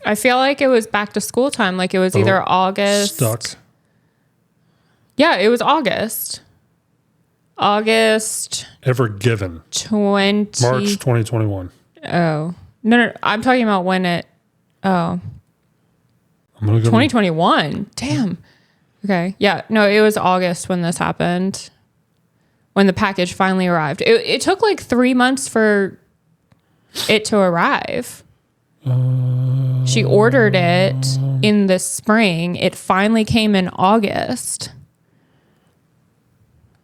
I feel like it was back to school time. Like it was either August. Stuck. Yeah, it was August. August Ever given. 20. March 2021. Oh. No. I'm talking about when it... Oh. I'm gonna go 2021. Damn. Okay. Yeah. No, it was August when this happened. When the package finally arrived. It took like 3 months for it to arrive. She ordered it in the spring. It finally came in August.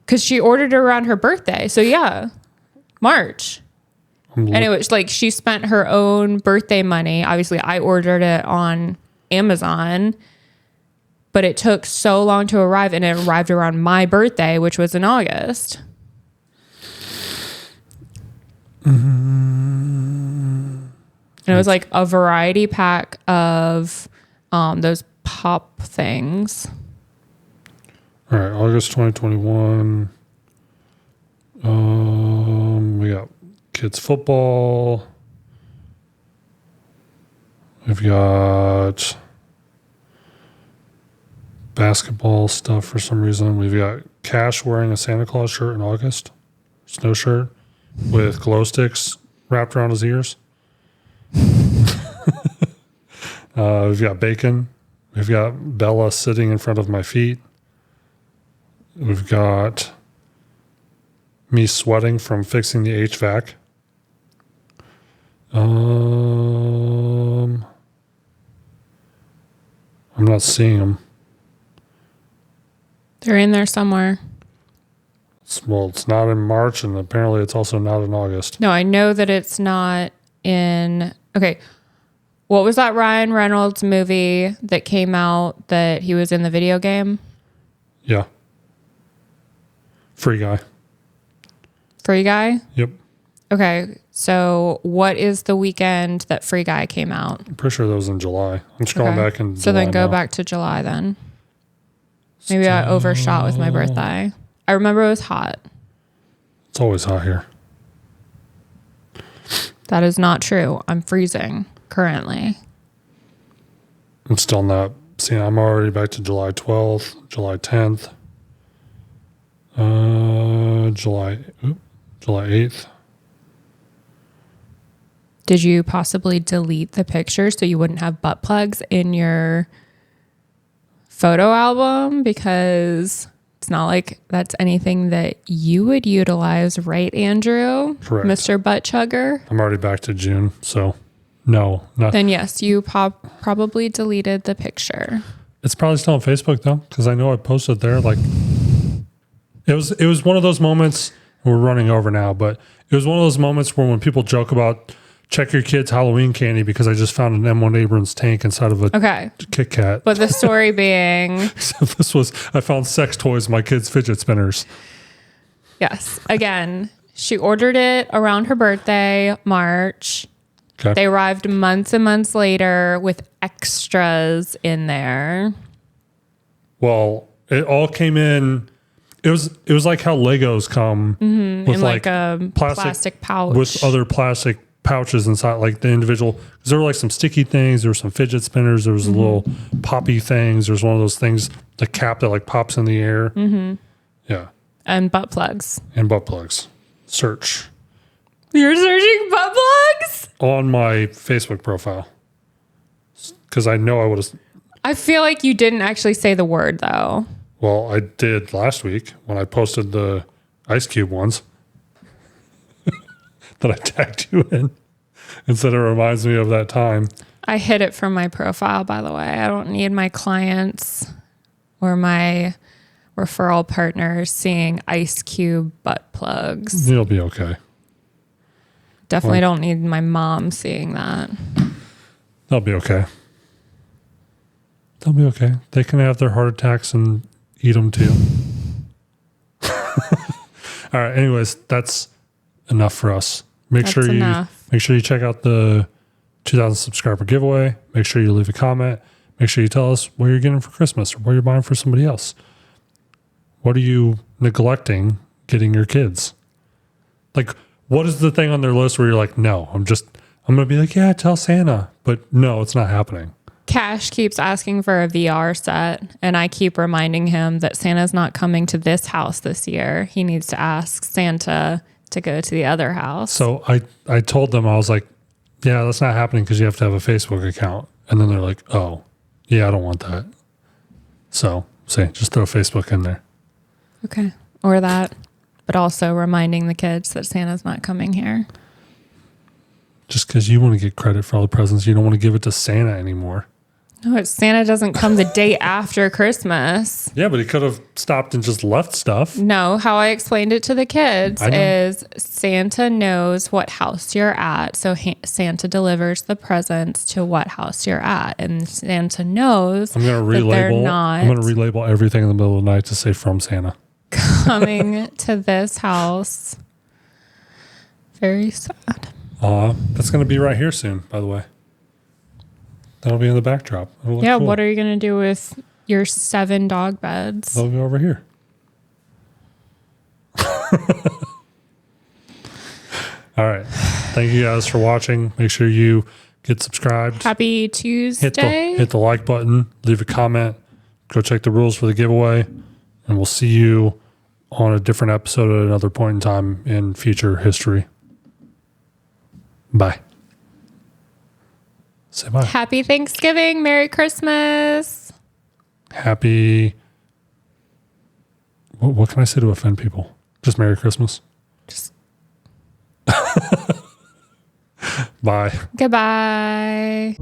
Because she ordered it around her birthday. So yeah, March. And it was like she spent her own birthday money. Obviously, I ordered it on Amazon. But it took so long to arrive. And it arrived around my birthday, which was in August. And it was like a variety pack of those pop things. All right, August 2021. We got kids football. We've got basketball stuff for some reason. We've got Cash wearing a Santa Claus shirt in August, snow shirt with glow sticks wrapped around his ears. We've got bacon. We've got Bella sitting in front of my feet. We've got me sweating from fixing the HVAC. I'm not seeing them. They're in there somewhere. It's not in March, and apparently it's also not in August. No, I know that it's not in... Okay. What was that Ryan Reynolds movie that came out that he was in the video game? Yeah. Free Guy. Free Guy? Yep. Okay. So what is the weekend that Free Guy came out? I'm pretty sure that was in July. I'm just going back in So July then go now. back to July then. Maybe I overshot with my birthday. I remember it was hot. It's always hot here. That is not true. I'm freezing currently. I'm still not seeing. I'm already back to July 12th, July 10th, July 8th. Did you possibly delete the picture so you wouldn't have butt plugs in your photo album? Because it's not like that's anything that you would utilize, right, Andrew? Correct. Mr. Butt Chugger? I'm already back to June, so no. Then yes, you probably deleted the picture. It's probably still on Facebook though, because I know I posted there. Like it was one of those moments. We're running over now, but it was one of those moments where when people joke about check your kids' Halloween candy because I just found an M1 Abrams tank inside of a Kit Kat. But the story being, so I found sex toys, my kids' fidget spinners. Yes. Again, she ordered it around her birthday, March. Okay. They arrived months and months later with extras in there. Well, it all came in. It was like how Legos come with in like a plastic pouch with other plastic pouches inside, like the individual. Because there were like some sticky things. There were some fidget spinners. There was little poppy things. There's one of those things, the cap that like pops in the air. Mm-hmm. Yeah. And butt plugs. And butt plugs. Search. You're searching butt plugs? On my Facebook profile. Because I know I would have. I feel like you didn't actually say the word though. Well, I did last week when I posted the ice cube ones that I tagged you in. And said it reminds me of that time. I hid it from my profile, by the way. I don't need my clients or my referral partners seeing ice cube butt plugs. You'll be okay. Definitely don't need my mom seeing that. They'll be okay. They'll be okay. They can have their heart attacks and eat them too. All right. Anyways, that's enough for us. Make sure you check out the 2,000 subscriber giveaway. Make sure you leave a comment. Make sure you tell us what you're getting for Christmas or what you're buying for somebody else. What are you neglecting getting your kids? Like, what is the thing on their list where you're like, no, I'm going to be like, yeah, tell Santa. But no, it's not happening. Cash keeps asking for a VR set, and I keep reminding him that Santa's not coming to this house this year. He needs to ask Santa to go to the other house. So I told them, I was like, yeah, that's not happening because you have to have a Facebook account. And then they're like, oh, yeah, I don't want that. So say, just throw Facebook in there. Okay. Or that, but also reminding the kids that Santa's not coming here. Just because you want to get credit for all the presents, you don't want to give it to Santa anymore. No, Santa doesn't come the day after Christmas. Yeah, but he could have stopped and just left stuff. No, how I explained it to the kids is Santa knows what house you're at. So Santa delivers the presents to what house you're at. And Santa knows I'm going to relabel everything in the middle of the night to say from Santa. Coming to this house. Very sad. That's going to be right here soon, by the way. That'll be in the backdrop. Yeah, cool. What are you going to do with your 7 dog beds? They'll go over here. All right. Thank you guys for watching. Make sure you get subscribed. Happy Tuesday. Hit the like button. Leave a comment. Go check the rules for the giveaway. And we'll see you on a different episode at another point in time in future history. Bye. Say bye. Happy Thanksgiving. Merry Christmas. Happy. What can I say to offend people? Just Merry Christmas. Just Bye. goodbye.